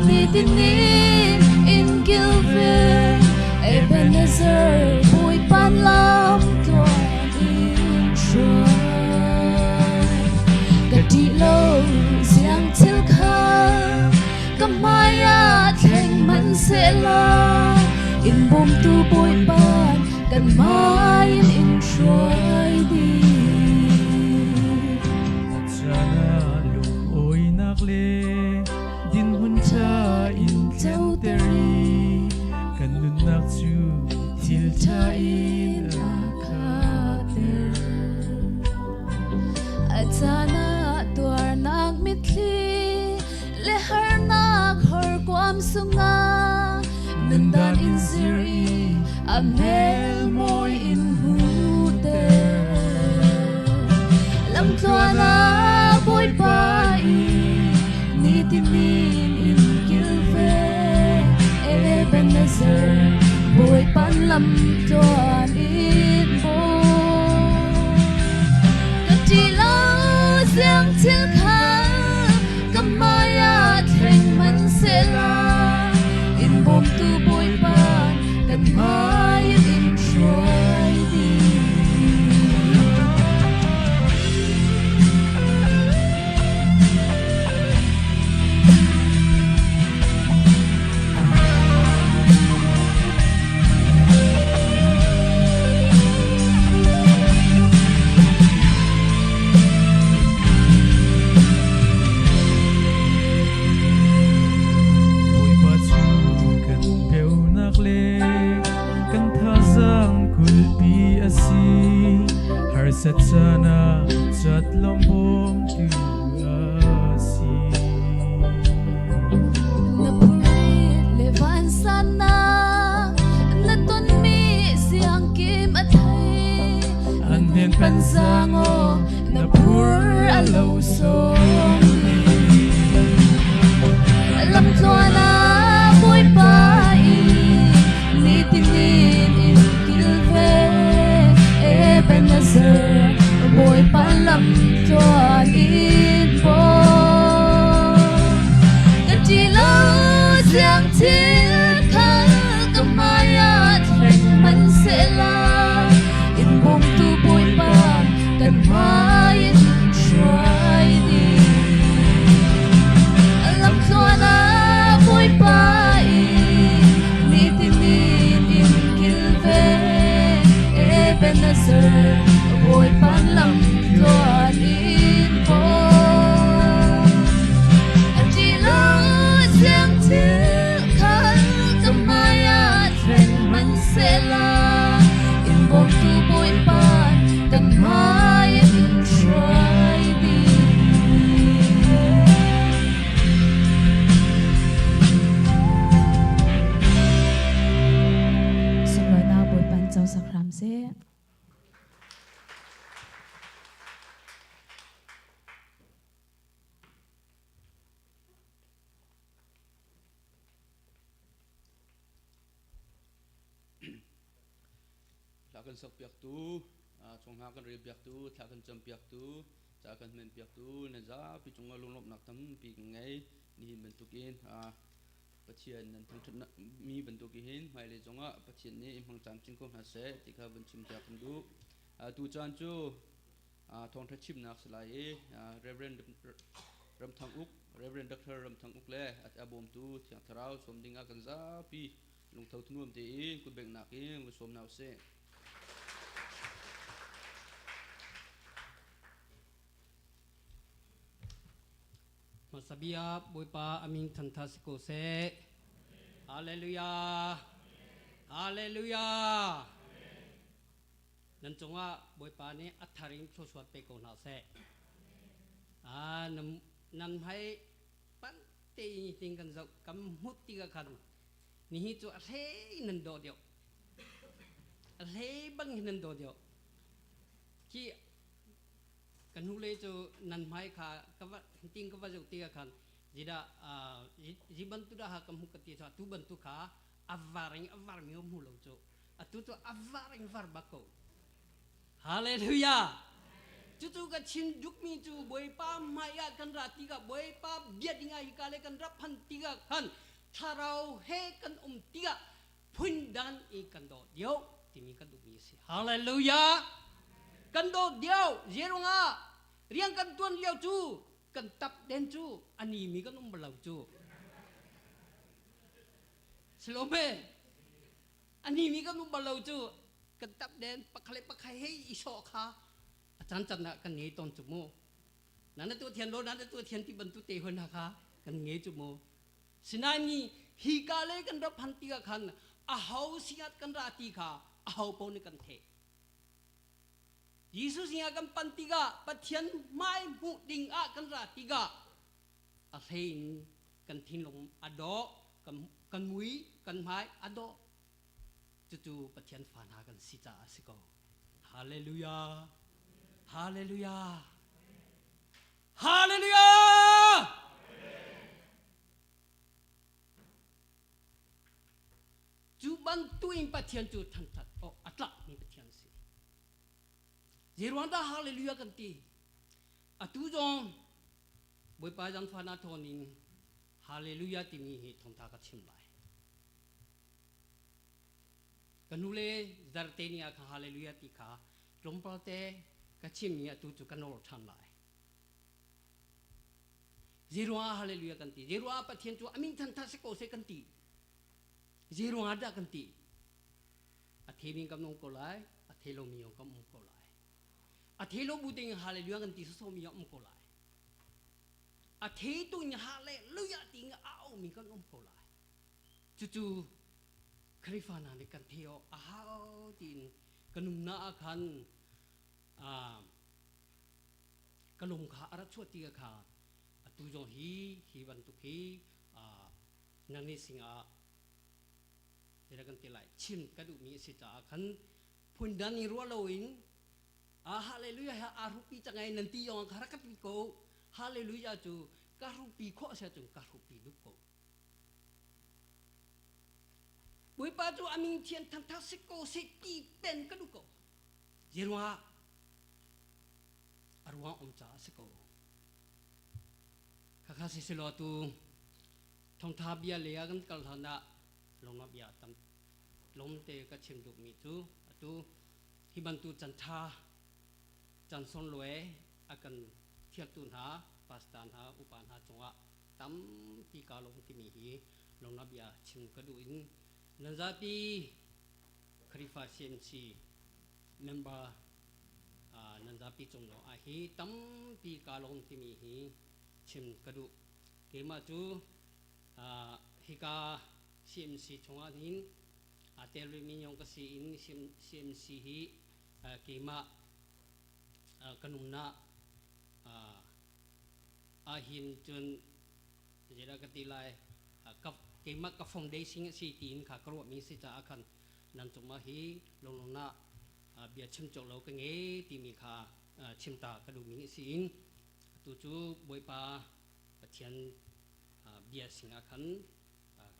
ni tinin in gilver Ebenezer bui pan lam tuan in try Gati lo siang til kha Kamaya theng man se la In bom tu bui pan Kan mayin in try di Chana lung oi nak le Din hun cha in chau teri Kanun nak chu til cha in akater Atana tuar nak mitli Lehar nak hor kwam sunga Nandan in ziri Amel moy in huter Lam tuana boy pai Nitimin in gilve Ebenezer bồi pan lam tuan in bo Gati lo siang til kha Kamaya theng man se la In bom tu bồi pan Kan mayin in try di lom bom tu asi na purit levan sana na ton mi siang kim athai an den pansango na pur alo so lam tuana boy pai ni tinin in kilve Ebenezer boy palam tuan in bo kachilo siang til khal kamaya theng man sela in bom tu boy pa kan mai try di lam tuana boy pai ni tinin in kilve Ebenezer boy palam tuan in bo kachilo siang til khal kamaya theng man sela in bom tu boy pa kan mai try di xin mời ta buổi ban châu sắc ram sẽ Lakan sak piak tu, chong hakan ri piak tu, lakan jam piak tu, jakan men piak tu, na za pi chong alung lop nak tam pi ngai ni bentukin pathian nan thang mi bentukin mai le jonga pathian ni imhang cham ching ko na se tika ben chim jak du tu chan chu thong tha chim nak salai reverend ram thang uk reverend dr ram thang uk le at abom tu thiang tharau som dinga kan za pi lung thau thnuam te ku bek nak e mu som naw se Masabia boipa aming thantha siko se Hallelujah Hallelujah nan chunga boipa ni atharing thoswat pe ko na se nan hai pan te ting kan zau kam hutti ga khan ni hi chu athe nan do dio athe bang nan do dio ki kan hule chu nan mai kha ka ting ka ju ti khan jida ji bantu da ha kam hukati sa tu bantu kha avaring avar mi mu lo chu atu tu avaring var bako hallelujah chu chu ka chin duk mi chu boi pa maya kan ra ti ga boi pa bia dinga hi ka le kan ra phan ti ga khan tharau he kan ti ga phun dan e kan do dio ti mi kan du mi si hallelujah kan do dio zerunga riang kan tuan liao chu kan tap den chu ani mi kan balau chu Salome ani mi kan balau chu kan tap den pakhai hei iso kha achan chan na kan ngei ton chu mo nan tu thian lo nan tu thian ti ban tu te hon ha kha kan ngei chu mo sinani hi ka le kan ra phan ti ga khan a hau siat kan ra ti kha a hau po ni kan the Yesus nga kan pantiga pathian mai mu ding a kan ra tiga a thein kan thinlong ado kan mui kan mai ado chu pathian phana kan sita asiko hallelujah hallelujah hallelujah chu ban tuin pathian chu than that o atla ni pathian si Zirwanda hallelujah kanti atu jong boi pa jan phana thonin hallelujah timi hi thongtha ka chim lai kanule zartenia kha hallelujah ti kha trompalte ka chim ni atu chu kanol than lai zirwa hallelujah kanti zirwa pathian chu amin than tha se ko se kanti zirwa da kanti athemi kam nong ko lai athelo mi kam nong ko lai athelo buding hallelujah kan ti so mi om ko lai athe tu nya hallelujah ting au mi kan om ko lai chu khrifana ni kan theo a hau tin kanum na khan กลุ่มขาอารัชวติกาขาตุจงฮีวันตุกีนันนิสิงอาเดี๋ยวกันตีไลชิมกระดูมีสิจ้าขันพุนดันนิรัวโลอินฮาเลลูยาอารุปีจังไงนันติยองคารักปิโกฮาเลลูยาจูการุปีข้อเสียจุการุปีลุกโกบุยปาจูอามิงเทียนทันทัสิโกสิตีเป็นกระดูกโกเยรัวอารวาอมจ่าสิโกข้าข้าสิสโลตูทองทาเบียเลียกันกัลทันดาลงมาเบียตัมลมเตกชิมดุมีตูฮิบันตูจันทาจันทร์สนรวยอากันเทียบตุนหาปัสตานหาอุปานหาจงวะตั้มปีกาลงที่มีฮีลงนับยาชิมกระดูอินนันซาปีคริฟาเซียนซีเมมเบอร์นันซาปีจงโลอาฮีตั้มปีกาลงที่มีฮีชิมกระดูเกมาจูฮิกาซีเอ็มซีจงวะหินเตลุมิยองกสีอินซีเอ็มซีฮีเกมาขนมนาหินจนเจรากติไลกับเกมักกับฟองเดซิงสีตีนขากรวมีสิจ้าคันนันจุมาฮีลงนาเบียชิมจกเราก็เงี้ยตีมีขาชิมตากระดูมีสินตัวจูบวยปลาเทียนเบียสิงอาคัน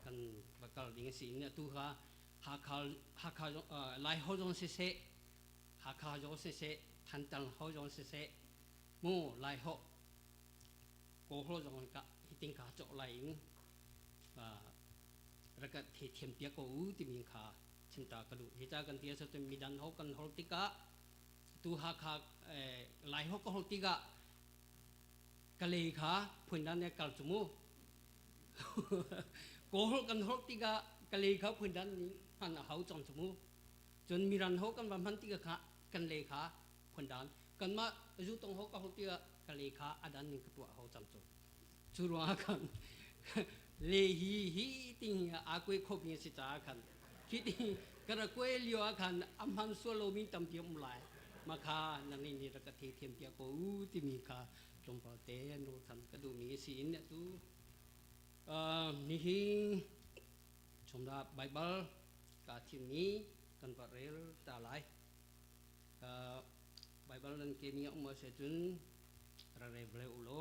กันบักกลดิงสินเนี่ยตัวหาคาไลฮอจงเสหาคาจงเสทันตันฮอจงเสมูไลฮอโกโฮจงกะฮิติงขาจกไลน์แล้วก็เทียมเปียกอูที่มีขาชิมตากระดูที่จากกันเทียสตุมีดันฮอกันฮอติกะตัวหาคาไลฮอก็ฮอติกะกะเลขาพื้นด้านเนี่ยกัลจุมูโกโฮกันฮอติกะกะเลขาพื้นด้านนี้หันเขาจงจุมูจนมีรันฮอกันวันพันติกะขากันเลขาพื้นด้านกันมาจุตงฮอก็ฮอติกะกะเลขาอดันนี่ก็ตัวเขาจำจุจุรัวกันเลฮีติงอากุยคบยังสิจ้ากันคิดกระกุยเลียวกันอัมพันสโลมีตำเทียมไหลมาคานันนี่ระกะเทียมเปียกูที่มีคาจงพอเตนดูทันกระดูมีสีเนี่ยตูนี่ฮีชมดาไบเบิลกาที่นี้กันปะเรลตาไหลไบเบิลนั้นเกมีออกมาเสจุนระเรเบลอุโล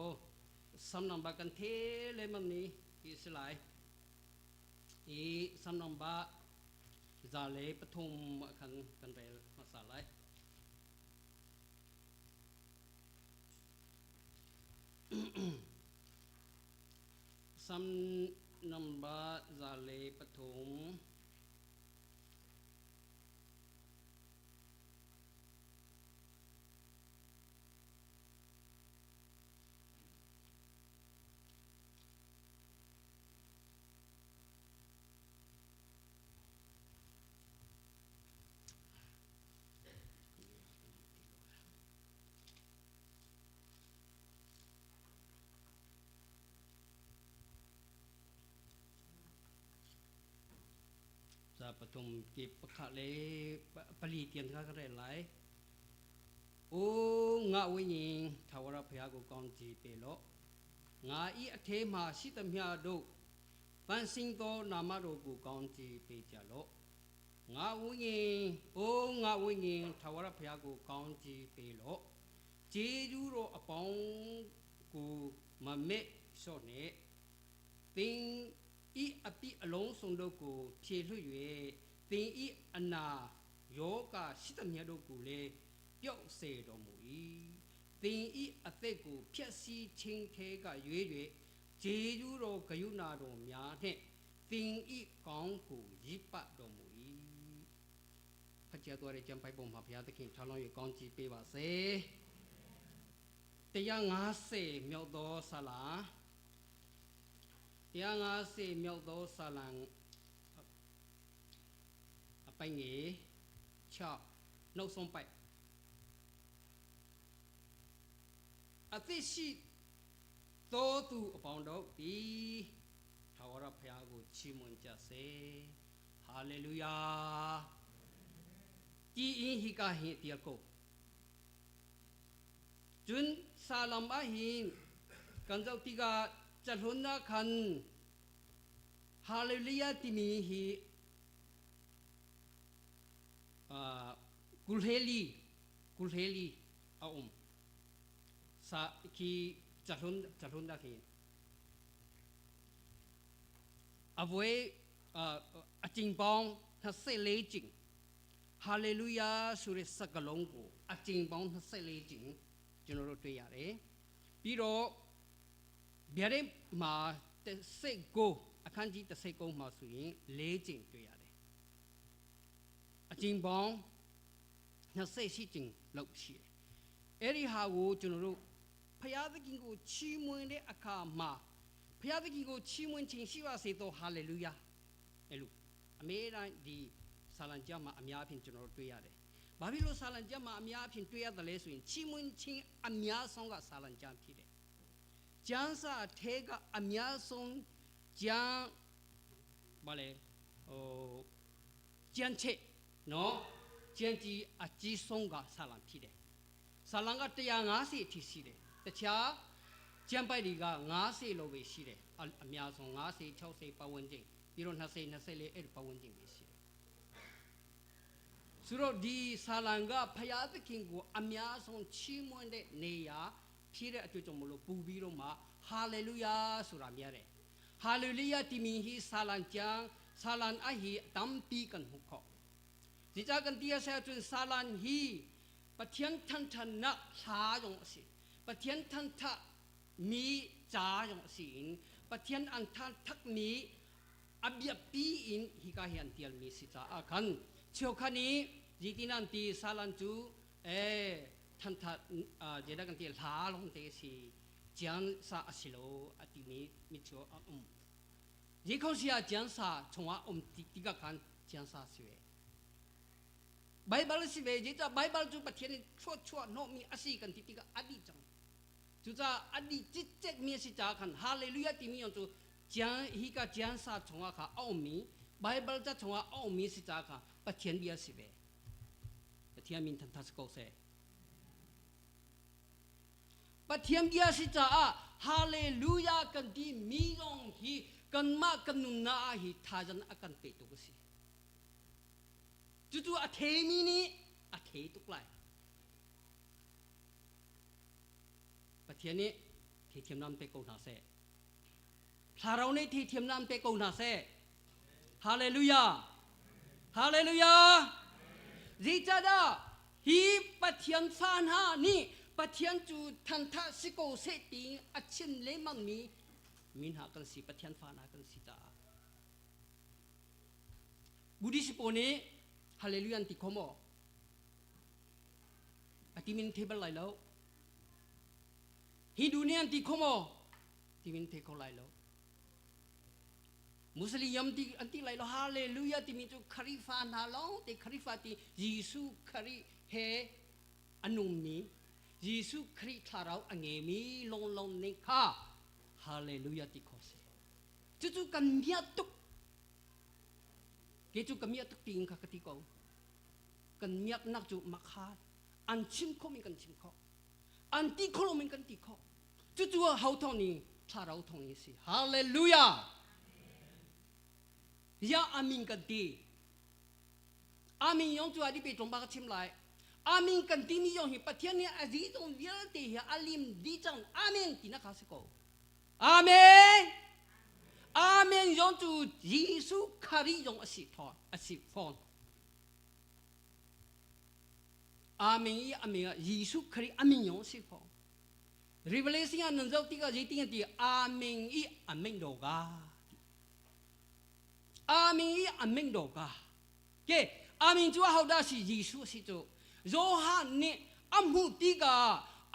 สำนักบักันเทเลมันนี้อิสไลสำนักบักจาเลปฐุมกันเรลมาสาไลสำนักบักจาเลปฐุมจะปฐมกิบขะเลปลีเตียนข้าก็ได้หลายโอ้งาวิญญ์ทวารพยากุกองจีเปโลงาอีเทมาสิตมยาดุปันสิงโตนามาโรกุกองจีเปจาโลงาวิญญ์โอ้งาวิญญ์ทวารพยากุกองจีเปโลเจจูโรอปองกูมาเมโซเนติงอีอภิอลงสงดกูเชี่ยวอยู่ติงอีอนาโยกาสิตมียดกูเลเปียวเสดมุยติงอีอเตกูเพียสีชิงเทกาอยู่เจจูโรกยุนาโรมียเนติงอีกองกูยิปะดมุยพระเจ้าตัวเรจำไปบ่มหาพยาตะกินชาลองอยู่กองจีเปวาเสแต่ยังงาเสมียวโดสลายังอาเสียมีตัวสลังไปเงี้ยชอบนกสมไปอาทิตย์สิโตตูปองดอกปีทวารพยากุชิมุนจัสเซฮาเลลูยาจีอินฮิกาฮิเตียโกจ จุนซาลัมอาหินกันเจ้าติกาจัดหุนนาคันฮาเลลูยาติมีฮีกุลเฮลีอาสาคีจัดหุนนาหินอเวอจิงปองทัศเซเลจิงฮาเลลูยาสุริสกลงกูอจิงปองทัศเซเลจิงจุนโรตุยาเรปีโรเบียร์มาเตเซโกอาคันจีเตเซโกมาสุยิเลจิงตุยาเรอจิงปองทัศเซชิจิงลุกชีเอริฮาวูจุนโรพยาธิกิงกูชีมวยเนอาคามาพยาธิกิงกูชีมวยชิงชิวาเซโตฮาเลลูยาเอลูอเมริกันดีซาลันจามาอเมียพินจุนโรตุยาเรบาบิโลซาลันจามาอเมียพินตุยาตะเลสุยิชีมวยชิงอเมียซองกะซาลันจาพิเรจันซาเทกะอเมียซองจันบาเลจันเชเนาะจันจีอจีซองกะซาลันพิเรซาลังกะ150ทิสิเรตะชาကျမ်းပိုက်တွေက90လောက်ပဲရှိတယ်အများဆုံး90 60ပတ်ဝန်းကျင်ပြီးတော့20 24အဲ့ပတ်ဝန်းကျင်ပဲရှိတယ်ဆိုတော့ဒီဆာလံကဖယားသခင်ကိုအများဆုံးချီးမွမ်းတဲ့နေရာဖြစ်တဲ့အတွက်ကြောင့်မလို့ပူပြီးတော့မှဟာလေလုယာဆိုတာများတယ်ဟာလေလုယာတီမီဟီဆာလံကျမ်းဆာလံအဟီတမ်ပီကန်ဟုတ်ခေါဒီကြကန်တီးဆာကျွန်းဆာလံဟီပထျန်ထန်ထန်နာသာယုံအစီပထျန်ထန်ထมีจ่าอย่างสินปะเทียนอันทันทักมีอับยปีอินฮิกาเฮียนเตียลมีสิจ่าอาคันเชียวคันนี้จีตินันตีซาลันจูทันทัเจดักันเตียลาลงเตสีจันซาอสิโลอติมีเชียวจีเขาเสียจันซาชงว่าติกาคันจันซาสิเวไบเบิลสิเวจีจ่าไบเบิลจูปะเทียนชั่วโนมีอสิกันติกาอดีจัง就在阿里直接面是咋看？哈利路亚地面样就讲一个讲啥从啊看奥秘，Bible 在从啊奥秘是咋看？不天边是呗，不天面他是搞谁？不天边是咋啊？哈利路亚跟地米用去跟嘛跟努那去，他人阿跟背多个是，就阿天米呢阿天多来。ประเทศนี้ที่เทียมน้ำเตโกนาเซ่ถ้าเราในที่เทียมน้ำเตโกนาเซ่ฮาเลลูยาฮาเลลูยาจีจ้าดาฮีประเทศฟานฮานี่ประเทศจูทันทัสิโกเซติอัจฉินเลมันมีมินหากันสิประเทศฟานหากันสิตาบุดิสิโปนี้ฮาเลลูยาติโคโมอติมินเทเบิลไลแล้วฮินดูเนี่ยที่ขโมที่มินเทเขาไล่แล้วมุสลิมที่อันที่ไล่แล้วฮาเลลูยาที่มินจูคาริฟานาลองที่คาริฟาที่ยิสุคาริเฮอนุมียิสุคาริทาราอังเงมีลงเนค่าฮาเลลูยาที่เขาเสจู่ๆกันเมียตุกเกจู่กันเมียตุกติงค่ะกติกากันเมียนักจู่มักฮาอันชิมเขามีกันชิมเขาอันที่เขาลงมีกันที่เขาจู่ๆเขาทองนี้ถ้าเราทองนี้สิฮาเลลูยายาอามินกันดีอามินยองจู่อดีไปตรงบ้านชิมไลอามินกันดีมียองหิปะเทียนเนี่ยอดีตรงเวลตีเฮอาลิมดีจังอามินที่นักข่าวสกออาเมนอาเมนยองจู่เยซูคาริยองอสิทอนอสิฟอนอาเมนอาเมนเยซูคาริอามินยองสิฟอนRevelation นั้นเจ้าที่ก็จะที่ที่อาเมนอีอาเมนโดกาอาเมนอีอาเมนโดกาเกอาเมนจู่เขาได้สิเยซูสิจู่โยฮันเนี่ยอามุติกา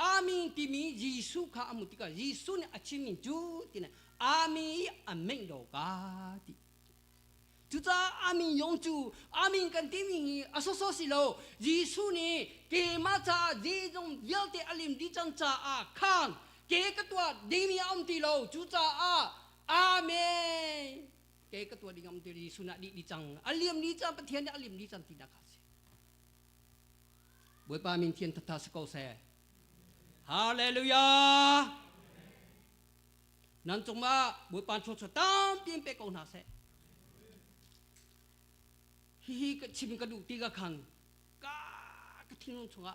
อาเมนที่มีเยซูค่ะอามุติกาเยซูเนี่ยอาชิมินจู่ที่เนี่ยอาเมนอีอาเมนโดกาที่จู่จ้าอาเมนยองจู่อาเมนกันที่มีอาโซโซสิโลเยซูเนี่ยเกมาจ้าเจจงเยลเตอลิมดิจังจ้าอาคันเกกตัวดีมีอัมติโลจู่จ้าอาเมนเกกตัวดีอัมติเยซูนะดิจังอลิมดิจังประเทศเนี่ยอลิมดิจังที่นักข่าวบวยปามินเทียนทัศสกอเซฮ ฮาเลลูยานั่นจงมาบุญปานชดตามเปลี่ยนไปกองนาเสฮีก็ชิมกระดูกตีกระคังกระทิ้งลงชัว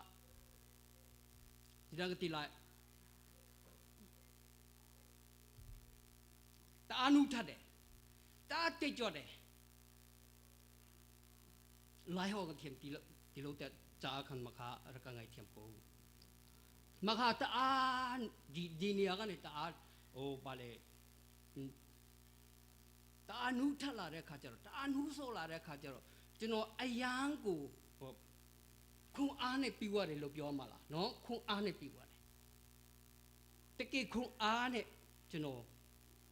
ที่นั่นก็ตีไรตาอนุทัดเดตาเตจอดเดไล่หัวกันเทียมตีเราแต่จ้าคันมาขาระกังไงเทียมปูมาขาตาอันดีเนียกันเนี่ยตาอันโอ้บาเลตาอนุทัดละเรื่องข้าเจ้าตาอนุโซละเรื่องข้าเจ้าจนว่าไอ้ยังกูคงอ่านในปีว่าเดี๋ยวเราပြောมาละเนาะคงอ่านในปีว่าแต่กี้คงอ่านเนี่ยจนว่า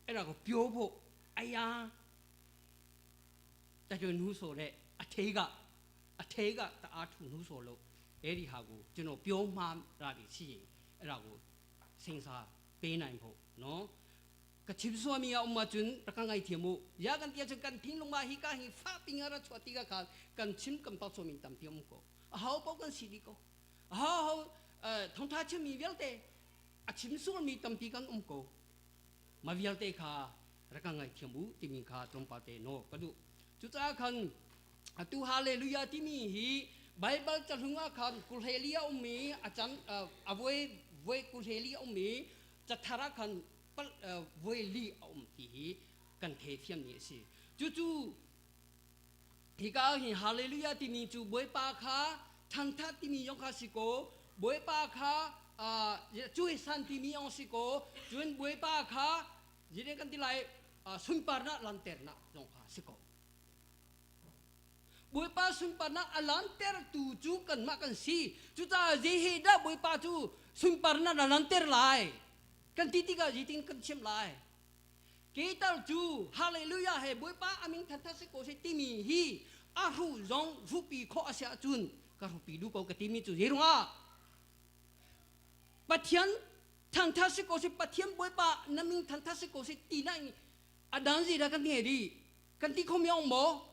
ไอ้เราก็ပြောဖို့ไอ้ยังแต่จนนู้โซเนี่ยအထေးကတအားထူနှူးဆိုလို့အဲ့ဒီဟာကိုကျွန်တော်ပြောမှားတာဒီရှိရင်အဲ့ဒါကိုစဉ်းစားပေးနိုင်ဖို့နော်ကချစ်စွာမီအောင်မကျွန်းတကငိုင်တီမို့ရကန်တိယချကန်ထင်းလုံးမဟီကာဟီဖာပင်းရချွတ်တိကခါကန်ချင်းကန်ပတ်ဆိုမီတမ်ပြုံးကိုအဟောပေါကန်စီဒီကိုအဟောထုံထားချမီဝဲတဲ့ achimsul mi tampikan umko mavialte kha rakangai thiamu timi kha trompate no kadu chuta khan atu hallelujah timi hi bible chalunga khan kulhelia ummi achan avoi voi kulhelia ummi chathara khan pal voi li um ti hi kan the thiam ni si chu hi ka hi hallelujah timi chu boi pa kha thantha timi yong kha siko boi pa kha chui san timi ong siko chuin boi pa kha jine kan tilai sunparna lanterna jong kha siko boi pa sunparna lanter tu chu kan ma kan si chu ta je he da boi pa chu sunparna lanter lai kan titi ka jiting kan chem lai ketal chu hallelujah he boi pa aming thantha siko se timi hi a hu jong rupi kho asya chun ka rupi du ko ka timi chu yerunga Patian fantastic ko si patian boy pa naming fantastic ko si tinay adan si da kan ngeri kan ti komyong mo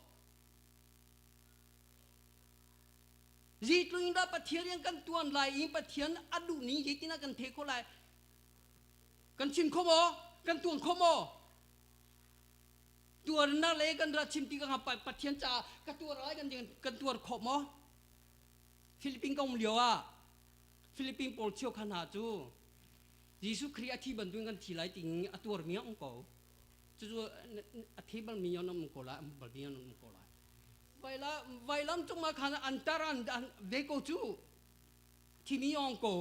ji tuing da patian yang kan tuan lai in patian adu ni ji tina kan the ko lai kan chin ko mo kan tuan ko mo tuan na le kan ra chim ti ka pa patian cha ka tuan rai kan tuan ko mo Philippines kong liwa Philippines Paul chiêu khăn hà chú Jesus Christ thi bần tuyênกันทีไรติงอตัวมีองค์ก็จู่อธิบันมีองค์ก็ละบัลมีองค์ก็ละไวล้ำจงมาขันอันตรันเด็กก็จู่ที่มีองค์ก็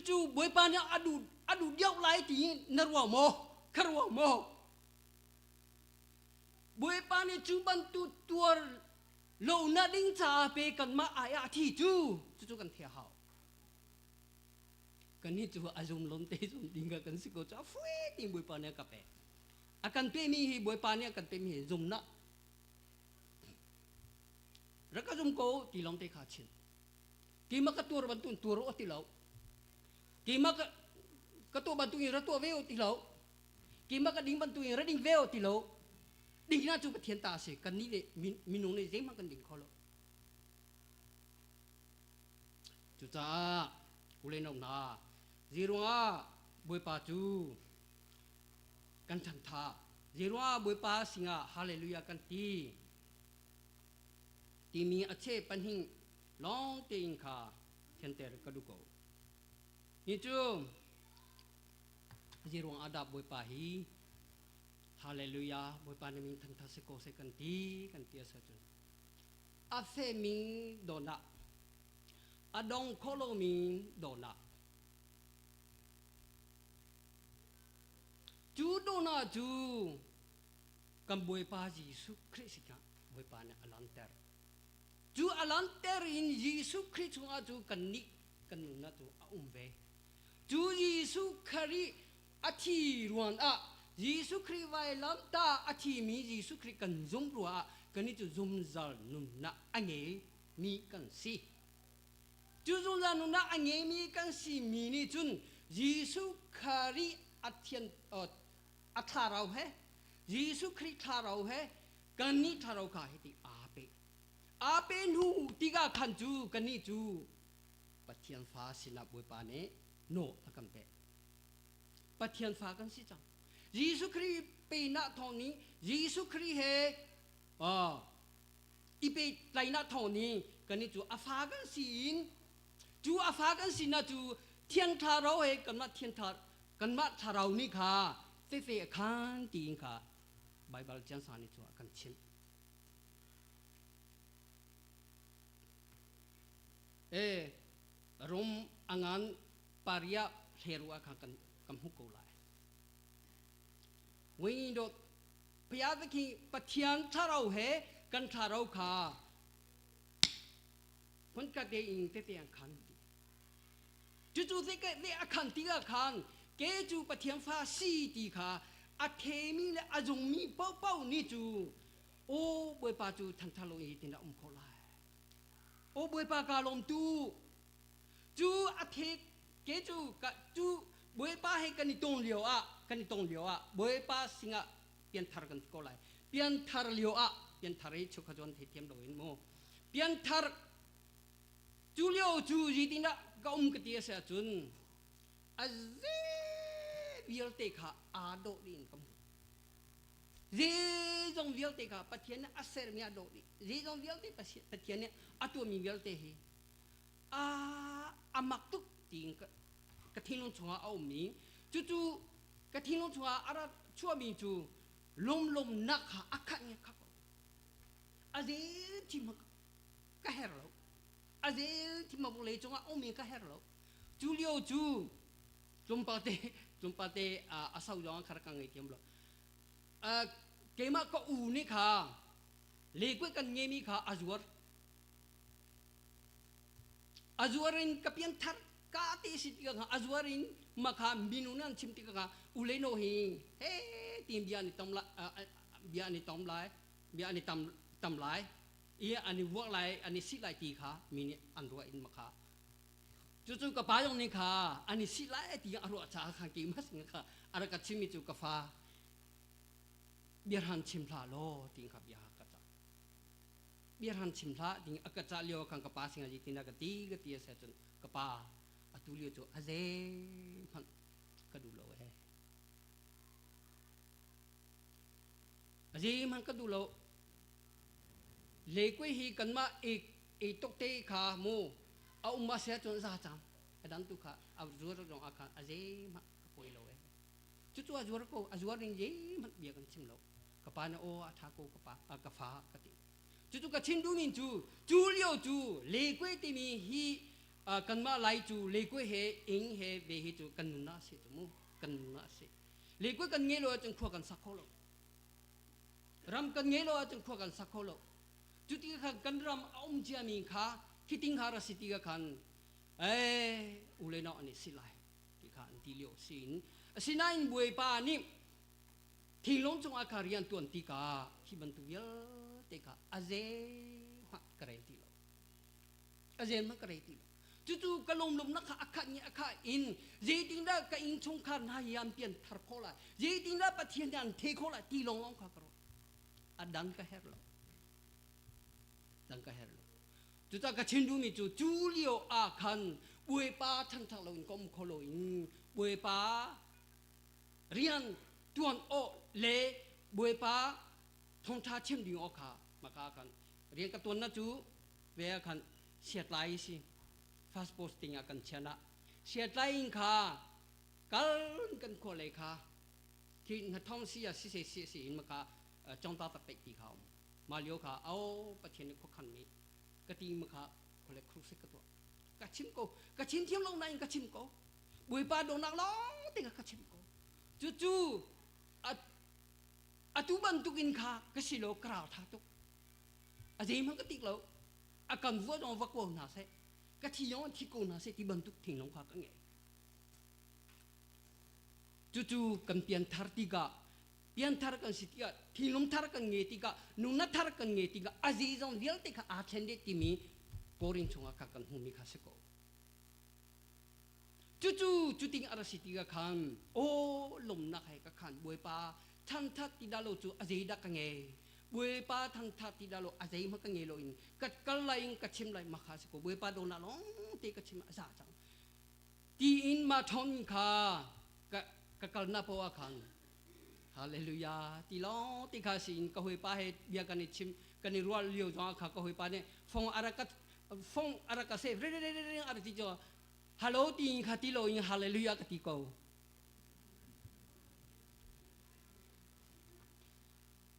จู่บวยปานเนี่ยอดูเดียวไล่ตีนรัวโมครัวโมบวยปานเนี่ยจู่บันตัวโลน่าดิ้งจ่าไปกันมาอายาที่จู่กันเที่ยวกันนี่จู่อาจุมล้มเตจุมดิ้งกันสิโกจ้าฟุ้ยดิ้งบวยปานเนี่ยกับเปอากันเปมีบวยปานเนี่ยกันเปมีจุมนะรักจุมโกตีลองเตขาชินกีมากระตัวบันตุนตัวรู้ตีเหลากีมากระตัวบันตุนระตัวเวลตีเหลากีมากระดิ้งบันตุนระดิ้งเวลตีเหลาดิ้งน่าจูบเทียนตาสิกันนี่เนี่ยมินุงเนี่ยเจ๊มากันดิ้งเขาแล้วจุจ้ากูเล่นเอาหน้าจีรัวบวยปาจูกันทันท่าจีรัวบวยปาสิงห์ฮาเลลูยากันตีมีอาเชปันหิงลองเติงขาเทียนเตอร์กระดูกนี่จูจีรัวอาดับบวยปาฮีฮาเลลูยาบวยปานมิงทันทัศโกเซกันตีอาศัยอาเฟมิงโดนะอาดงโคโลมิงโดนะจูโดนะจูกันบวยปาจีสุคริสต์กันบวยปานอลันเตอร์จูอลันเตอร์อินจีสุคริสต์จูกันนิกันนุนะจูอาเวจูจีสุคริอาทิรวนอะYesus Christ ไว้ล้ำตาอาทิมี Yesus Christ กันซุ่มรัวกันนี่จะซุ่มจัลนุนนะอันเงมีกันสิจู่ซุ่มจัลนุนนะอันเงมีกันสิมีนี่จุน Yesus Christ อาทินอาทาเราเหรอ Yesus Christ ทาเราเหรอกันนี่ทาเราข้าเหตุอาเปนูติกาขันจูกันนี่จูปัจ เทียนฟ้าสินับบุยปานี้โนละกันเตะปะเทียนฟ้ากันสิจังเยซูคริสต์ปีหน้าทองนี้เยซูคริสต์เฮอีปีไตรหน้าทองนี้กันนี่จูอาฟ้ากันสินจูอาฟ้ากันสินนะจูเทียนทาเราเฮกันมาเทียนทากันมาทาเรานี่ค่ะเฟะคันตีนค่ะไบเบิลจันสานี่จูกันชิมรมอังานปาริยาเฮรัวขังกันกำหุกโกลายวิญญาณพยาตะคีปะเทียนทาเราเฮกันทาเราค่ะพ้นกระเดียงเตียงขันจู่ๆเด็กเด็กขันตีกขันเกจูปะเทียนฟ้าสีตีค่ะอาเทมีและอาจงมีเป้านี่จูโอ้บวยปาจูทันทาโลอีตินะโกลายโอ้บวยปากาลมจูอาเทเกจูกะจูบวยปาให้กันนิตงเหลียวอ่ะบวยปาสิงะเปลี่ยนทาร์กันก็ไลเปลี่ยนทาร์เหลียวอ่ะเปลี่ยนทาร์ให้ชุกขจรเทียมโดยโมเปลี่ยนทาร์จูเหลียวจูจีตินะก็กติเสียจุนอาเซวิลเตค่ะอาโดดินกัมเจจงวิลเตค่ะปะเทียนอาเซอร์มีอาโดดิเจจงวิลเตปะเทียนอาตัวมีวิลเตเฮอามักตุกติงกะทินลงชัวเอามีจู่ๆกะทินลงชัวอาระชัวมีจูลมนักหาอักขันเนี่ยครับอาเจที่มันก็เฮร์โลอาเจที่มันบุเลยจงเอามีก็เฮร์โลจูเลียวจูจมปาเตอาสาวยองขารกังไอเทียมโลเกมาก็อูนี่ค่ะเล็กกว่ากันเงี้ยมีค่ะอาจวรินกับยันทัดกาติสิติกะอาจวรินมาค่ะบินุนันชิมติกะอุเลโนฮิเฮ้ทีมบิอานิตอมไลบิอานิตอมไลอีอันนี้วัวไลอันนี้สิไลตีค่ะมีนี่อันรัวอินมาค่ะจู่ๆกับป้ายองนี่ค่ะอันนี้สิไลตีอันรัวจ้าค่ะกี่มาสิงค่ะอะไรกับชิมิจูกับฟ้าเบียร์หันชิมพลาโลติงครับยากระจาเบียร์หันชิมพลาติงอักระจาเลียวขังกับป้าสิงห์จิตินากตีกตีเสียจนกับป้าอัตุเลียวจูอาเซมันกระดูโลอาเซมันกระดูโลเล็กวิธีกันมาอีตกเตะขาโมเอามาเสียจนซาจังดันตุขาเอาจัวรจงอาคารอาเซมันป่วยโลจู่ๆอาจัวรก็อาจัวริงเยมันเบียกันชิมโลกับป้าเนี่ยโอ้อาทาโกกับป้ากับฟ้ากติจู่ๆกับชินดูมินจูเลียวจูเล็กวิธีมีฮีกันมาไล่จูเล็กวิธีเองเฮเบฮีจูกันนุน่าเสียจมูกันนุน่าเสียเล็กวิกันเงี้ยโลจึงขั้วกันสักโคโลรำกันเงี้ยโลจึงขั้วกันสักโคโลจุดที่กันรำอมเจียมิงค่ะคิดถึงหาราสิติกันอุเลนอันนี้สิไลที่ข้าอันที่เลี้ยวสินายบุยปานี่ที่ลงจงอาการยันตัวอันที่ข้าที่บรรทุกเยอะที่ข้าอาเจมักกระไรที่เราอาเจมักกระไรที่เราจู่ๆกระลมนักข้าอาคาเนี่ยอาคาอินเจติงได้กับอินชงคานหายามเปลี่ยนทาร์โคลาเจติงได้ปะเทียนยันเทโคลาที่ลงข้ากระโดดดันก็เฮร์โลดังก็เฮร์โลจุดตากระชินดูมีจูเลียวอาคันบุยป้าทั้งทางเราอินก็มุขโลอินบุยป้าเรียนตัวนโอเล่บุยป้าทงท่าเชื่อมดึงออกขามาขากันเรียนกับตัวนั้นจูเวลคันเสียดไลสิฟาสต์โพสติ้งอากันชนะเสียดไลน์ขากันขวเลยขาที่นักท่องเที่ยวสิมาขาจ้องตาตะเปกตีเขามาเลี้ยวขาเอาประเทศนี้คุกคันนี้กตีมาขาคนเล็กครุสิกตัวกระชิมโกกระชิมเที่ยวลงในกระชิมโกบุยปาโดนนักล้อติงกระชิมโกจู่ๆตุบันตุกินขากระสิโลกราวท่าตุกอาเจมันก็ติกแล้วอาการวัวดองวักวัวนาเสกระที่ย้อนที่โกนาเสที่บันตุกทิ้งลงขากันไงจู่ๆกันเปลี่ยนทาร์ติกาเปลี่ยนทาร์กันสิติกาที่ลงทาร์กันเงติกานุนัททาร์กันเงติกาอาเจจงเดียลติกาอาเชนเดติมีโกรินชงอาการหุ่นมีข้าศึกจู่ๆจุดทิ้งอาราสิติกาขันโอ้ลมนักให้กับขันบุยปาท่านทัดติดาโลจูอาเจดักกันเงบ buai pa thang thati dalo azai ma kangelo in kat kalain kachim lai makha siko buai pa dona long te kachim asa chang ti in ma thon kha ka kalna po akhang hallelujah ti long ti kha sin ka hoi pa he bia kan ni chim kan ni rual liu jong kha ka hoi pa ne phong arakat se re ara ti jo hello ti kha ti lo in hallelujah ka ti ko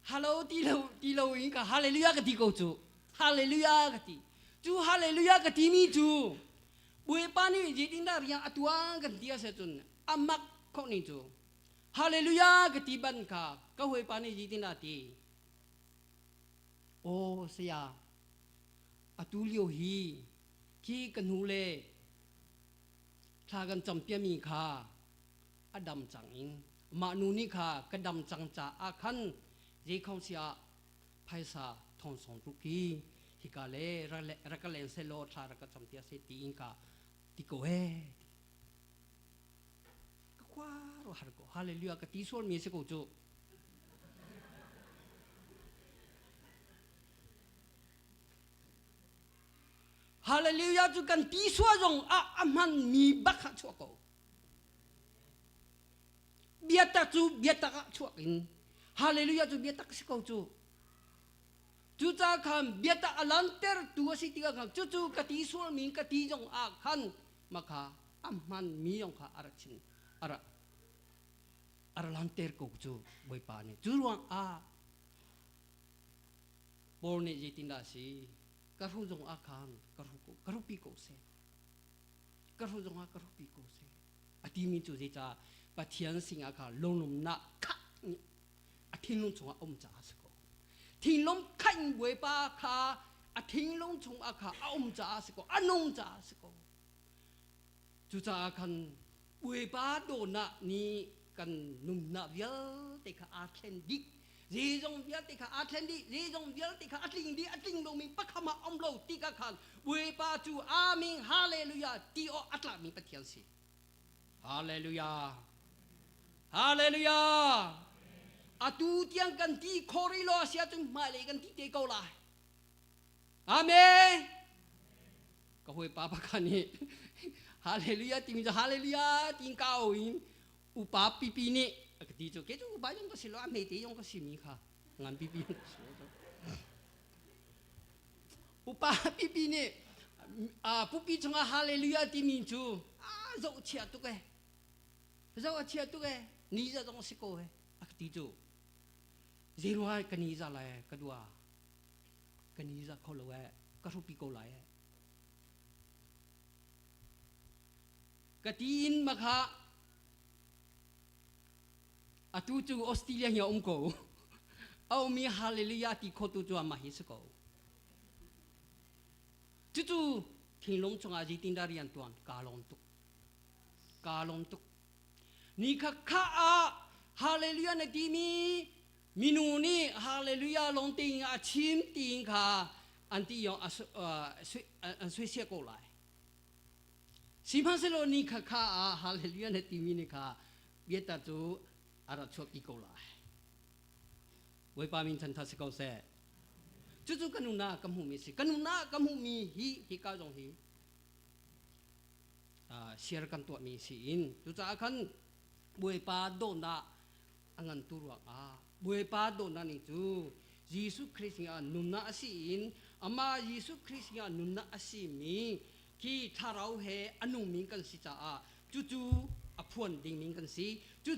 hello ti lo in ka hallelujah ka ti ko chu hallelujah ka ti chu hallelujah ka ti mi chu buai pa ni ji tin da riang atuang kan dia se chun amak kho ni chu hallelujah ka ti ban ka hoi pa ni ji tin da ti o sia atu liu hi ki kan hu le tha kan cham pia mi kha adam chang in ma nu ni kha ka dam chang cha a khan ji khong sia phaisa thong song ru ki hi ka le ra ka len se lo tha ra ka cham tia se ti in ka ti ko he ka kwa ro har ko hallelujah ka ti sol mi se ko chu hallelujah chu kan ti so jong a man mi bak ha chu ko biata ka chu in hallelujah chu biata ka se ko chu cha kham biata alanter tu si ti ka kham chu ka ti so mi ka ti jong a khan makha amman mi yong kha arachin ara lanter ko chu boi pa ni chu ruang a por ni ji tinda si ka hu jong a khan ka ru pi ko se ka hu jong a ka ru pi ko se ati mi chu ji cha pa thian sing a kha long lum na kha a thin lung chung a om cha se ko thin lom khan boi pa kha a thin lung chung a kha a om cha se ko anong cha se ko chu cha khan boi pa do na ni kan num na vial te kha a khen dik ji jong vial te kha a khen di ji jong vial te kha atling lo mi pa khama om lo ti ka khan boi pa chu amin hallelujah ti o atla mi pa thian si hallelujah hallelujah atu tiang kan ti khori lo sia tu mai le kan ti te ko lai amen ka hoi pa pa khan ni hallelujah ti mi hallelujah ti cao in upa pipi ni ka ti chu ke chu ba yong ka si lo ame te yong ka si mi kha ngan pipi upa pipi ni pupi chunga hallelujah ti mi chu zo chia tu ke ni za dong si ko he ak ti chu zero hai ka ni za lai ka dua ka ni za kho lo he ka ru pi ko lai he ka tin ma kha atu chu Australia nya ko au mi hallelujah ti kho tu chu ma hi se ko chu thin long chunga ji tin da rian tuan ka long tu ni kha a hallelujah na ti mi nu ni hallelujah long ting a chim ting kha an ti yo an sui sia ko lai si ma se lo ni kha a hallelujah na ti mi ni kha bia ta chu ara chok ki ko lai wei pa min chan tha se ko se chu kanuna kam hu mi si kanuna kam hu mi hi ka jong hi share kan to mi si in chu cha khan boi pa do na angan tu ro boi pa do na ni chu Jesus Christ ya nunna si in ama Jesus Christ ya nunna si mi ki tharau he anu mi kan si cha chu aphuan ding min kan si chu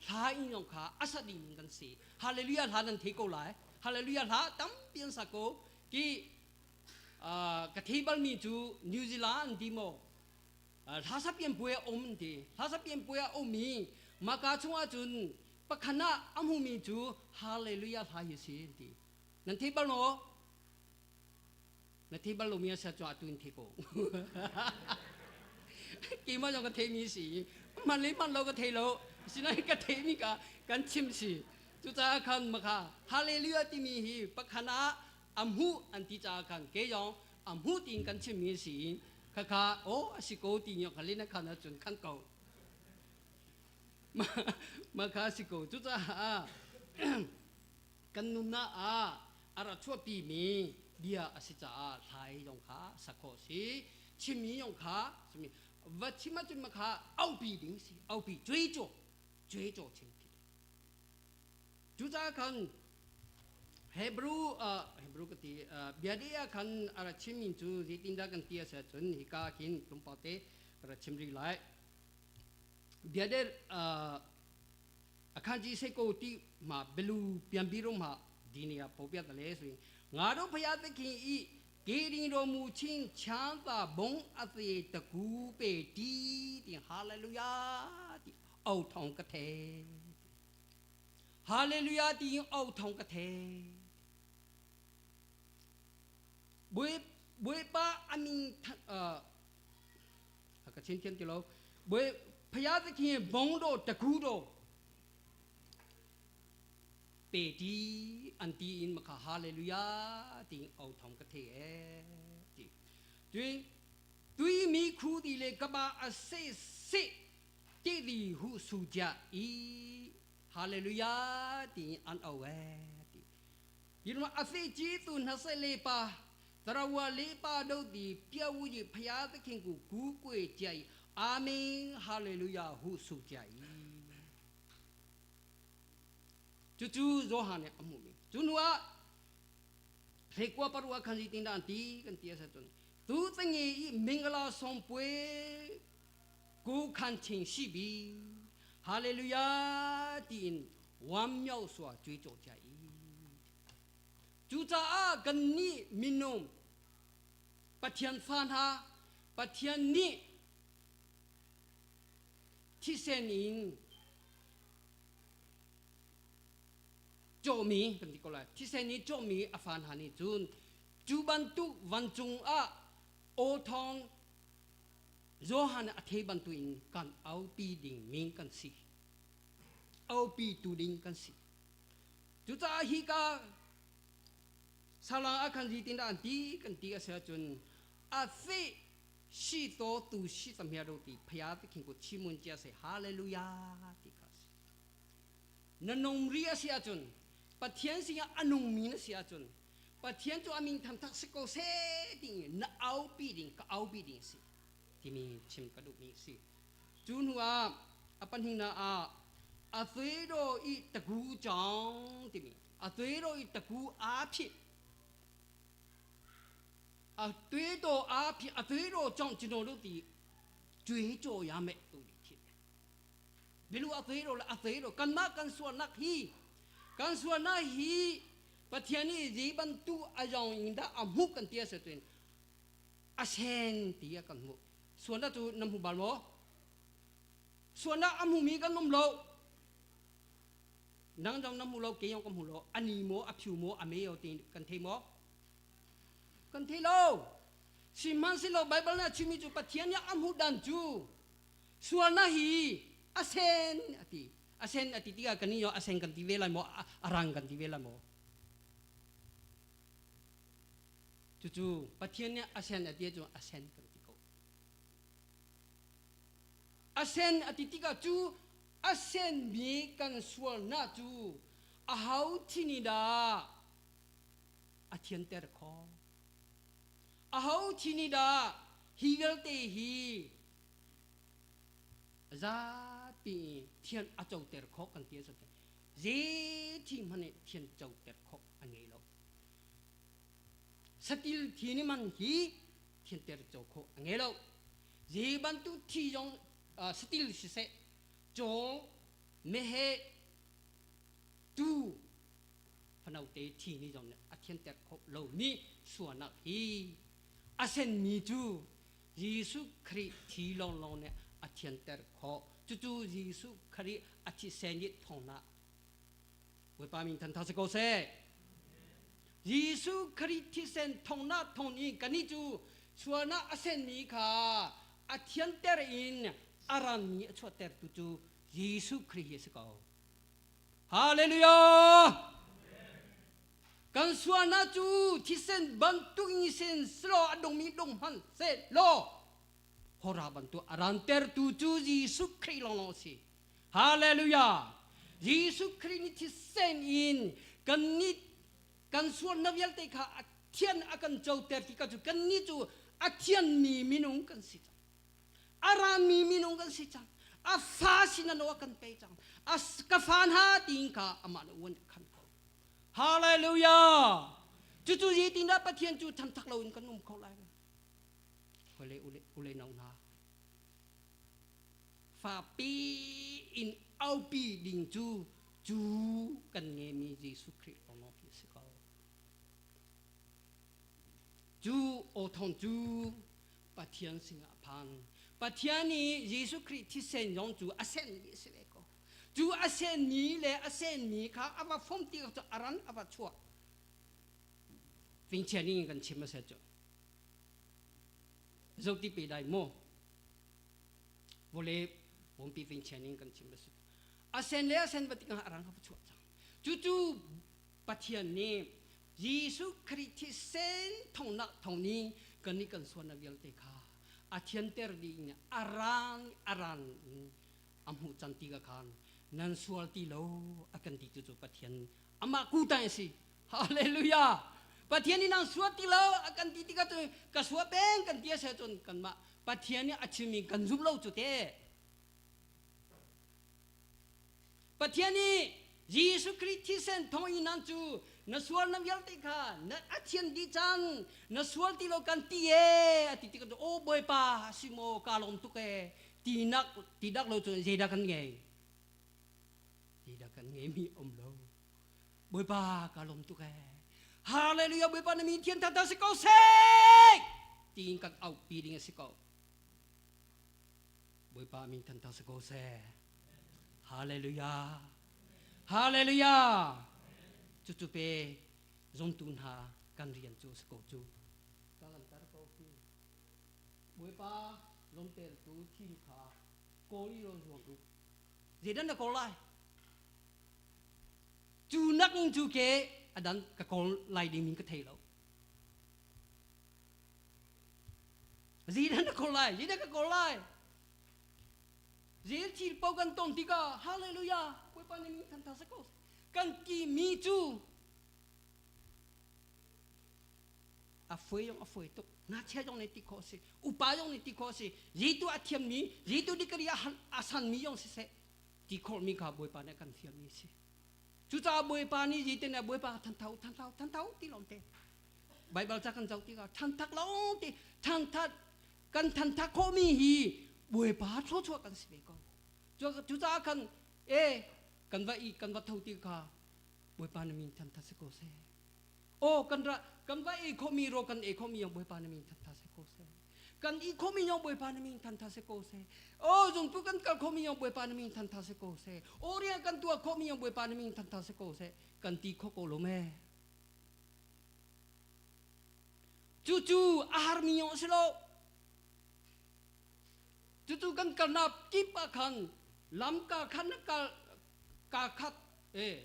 tha in yong kha asa ding min kan si hallelujah tha nan the ko lai hallelujah tha tam pian sa ko ki ka thibal mi chu New Zealand di mo tha sa pian puya om ti tha sa pian puya om mi ma ka chunga chun pakhana amu mi chu hallelujah tha hi si ti nan thibal no na thibal lo mi sa chu atun thi ko ki ma jong ka the mi si man le man lo ka the lo sinai ka the mi ka kan chim si chu cha khan ma kha hallelujah ti mi hi pakhana amhu an ti cha khan ke yong amhu tin kan chim mi si kha o asiko ti nyo khali na khan chun khan ko ma kha asiko chu cha กันนุนาอาราชั่วปีมีเบียอสิจาไทยยองขาสักโคสีชิมียองขาสมีวัชิมาจุมาขาเอาปีดิ้งสิเอาปีจุยโจชิมพิจุจ้ากันเฮบรูกติเบียดียกันอาราชิมินจูจิตินดากันเตียเสจนฮิกาคินตุมปอเตอาราชิมรีไลเบียเดอาคารจีเซโกติมาเบลูเปียนบิโรมาดีนียพบยาตะเลสุยงาโรพยาตะคินอีเกริงโรมูชินชานตาบงอเตตะกูเปตีติฮาเลลูยาติเอาทองกะเทฮาเลลูยาติเอาทองกะเทบุยป้าอามินกะเช่นเทียนติโลบุยพยาตะคินบงโดตะกูโดเปดีอันตีอินมาค่ะฮาเลลูยาติงเอาทองกะเทติดุยมีครูดีเลยกบาอาเซติดีหูสุจาอีฮาเลลูยาติงอันเอาติยินว่าอาเซจีตุนฮัสเลปาตระวะเลปาดูดีเปียวุยพยาตะคิงกูกวยใจอาเมนฮาเลลูยาหูสุจาอีจูโจฮาเนี่ยอมุมิจุนัวเรียกว่าปรุวคันจิตินดาอันตีกันเตียสัจนตูตั้งเงี้ยมิงกลาสมป่วยกูคันชิงชีบีฮาเลลูยาตีนวันเมียวสวาจุยโจใจจูจ้ากันนี่มินุมปะเทียนฟานฮาปะเทียนนี่ที่เซนินโจมีกันที่ก็เลยที่เซนี้โจมีอาฟานฮานิจุนจูบันตุวันจุงโอทองโจฮันอเทบันตุอินกันเอาปีดิ่งมิงกันสิเอาปีตูดิ่งกันสิจุตาฮิกาสาลังอาคันจิตินดาอันตีกันตีอาเซียจุนอาเซชีโตตูชีสมียาโรติพยาติคิงกุชิมุนเจเสฮาเลลูยาติคัสนันนงเรียเสียจุนปะเทียนสิงอนุมีนเสียจนปะเทียนตัวอามินทำทักษะโกเซติงน่าเอาปีดิ่งก็เอาปีดิ่งสิที่มีชิมกระดูกมีสิจุนว่าอปันหินาอาเตโรอีตะกูจังที่มีอาเตโรอีตะกูอาพิอาเตโรอาพิอาเตโรจังจิโนโรตีจุยโจยาเมตุลิทิเบลูอาเตโรละอาเตโรกันนักกันส่วนนักฮีกันส่วนนั้นฮีปะเทียนี่จีบันตุอาจองอินดาอามุกันเตียเสตุนอาเซนเตียกันมุส่วนนั้นตูน้ำหูบาลโมส่วนนั้นอามุมีกันนมโลนังจองน้ำหูโลเกี่ยงกันหูโลอันนี้โมอภิวโมอเมยเอาตีกันเทโมกันเทโลสิมันสิโลไบเบิลน่ะชิมิจูปะเทียนี่อามุดันจูส่วนนั้นฮีอาเซนอติอาเซนอติติกากันนี่อาเซนกันที่เวลาโมอารังกันที่เวลาโมจู่ๆปะเทียนเนี่ยอาเซนอติจู่อาเซนกันที่เขาอาเซนอติติกาจู่อาเซนมีกันส่วนน่าจู่อาหาวที่นี่ดาอาเทียนเตอร์คออาหาวที่นี่ดาฮิเกลเตฮีซาปีเทียนอาเจ้าเตอร์คอกันเตียสักเจที่มันเนี่ยเทียนเจ้าเตอร์คออันนี้เราสติลที่นี่มันฮีเทียนเตอร์เจ้าคออันนี้เราเจบันตุที่จงสติลสิเสจงไม่ให้ดูพนักเตที่นี่จงเนี่ยอาเทียนเตอร์คอเรานี่ส่วนนักฮีอาเซนมีจูเยซูคริสต์ที่ลองเนี่ยอาเทียนเตอร์คอจู่ๆเยซูคริสต์อาทิเซนิทองนะเวปามินทันทัศโกเซเยซูคริสต์ที่เซนทองนะทองนี้กันนี่จู่ส่วนน่ะอาเซนนี้ค่ะอาเทียนเตอร์อินอารันนี้ชัวเตอร์จู่ๆเยซูคริสต์เยสก็ฮาเลลูยากันส่วนน่ะจู่ที่เซนบันตุอินเซนสโลอดงมีดงหันเซโลฮอราบันตุอารันเตอร์จู่ๆเยซูคริสต์ลองสิฮาเลลูยาเยซูคริสต์ที่เซนอิน kan ni kan suan na vial te kha athian akan chau ter ti ka chu kan ni chu athian mi minung kan si aran mi minung kan si chang a fa sin no kan pe chang as ka fan ha ting ka ama no won kan ko hallelujah chu chu yi tin da pathian chu tham thak lo in kan num kho lai ule nong na fa pi in au pi ding chu kan nghe mi Jesus Christ ono ki se ko chu o thong chu pathian singa phan pathian ni Jesus Christ thi sen yong chu asen ni se ko chu asen ni le asen ni kha aba phom ti ka aran aba chua vinh chen ni kan chim se chu dấu tí bị đại mô vô lệ vốn bị vinh chen kan chim se asen le asen bati ka aran aba chua chu chu pathian ni Jesus Christ thi sen thong na thong ni kan ni kan suan na vial te kha athian ter ding aran amhu chanti ka khan nan sual ti lo akan ti chu pathian ama ku tai si hallelujah pathian ni nang sual ti lo akan ti ka tu ka suwa beng kan tia se chun kan ma pathian ni achimi kan zum lo chu te pathian ni Jesus Christ thi sen thong in nan chu na sual na vial te kha na athian di chan na sual ti lo kan ti e ati ti ka o boy pa simo kalom tu ke tidak lo chu jeda kan nge mi om lo boy pa kalom tu ke hallelujah boy pa na mi thiên ta se ko se tin kan au pi ding se ko boy pa mi tan ta se ko se hallelujah hallelujah chu chu pe zong tun ha kan rian chu se ko chu kalam tar ko ki boy pa lom tel tu thin kha ko ri ro zuang du je dan da ko lai chu nak chu ke adan ka ko lai ding min ka thei lo je dan da ko lai je da ka ko lai je chi po kan tong ti ka hallelujah boy pa ni mi tan ta se ko kan ki mi chu a foi to na che yong ne ti ko se upa yong ne ti ko se yi tu a thiam mi yi tu di kari a san mi yong se ti ko mi ka boy pa ne kan thiam mi se chu cha boy pa ni yi te ne boy pa than thau ti long te bible cha kan chau ti ka than thak long ti than thak ko mi hi boy pa cho kan se ko chu cha kan kan va thau ti ka boy pa na min than tha se ko se o kan va ko mi ro kan ko mi yong boy pa na min than tha se ko se kan ko mi yong boy pa na min than tha se ko se o jong tu kan ko mi yong boy pa na min than tha se ko se o ria kan tu ko mi yong boy pa na min than tha se ko se kan ti ko lo me chu ahar mi yong se lo chu kan nap ki pa khan lam ka khan ka khat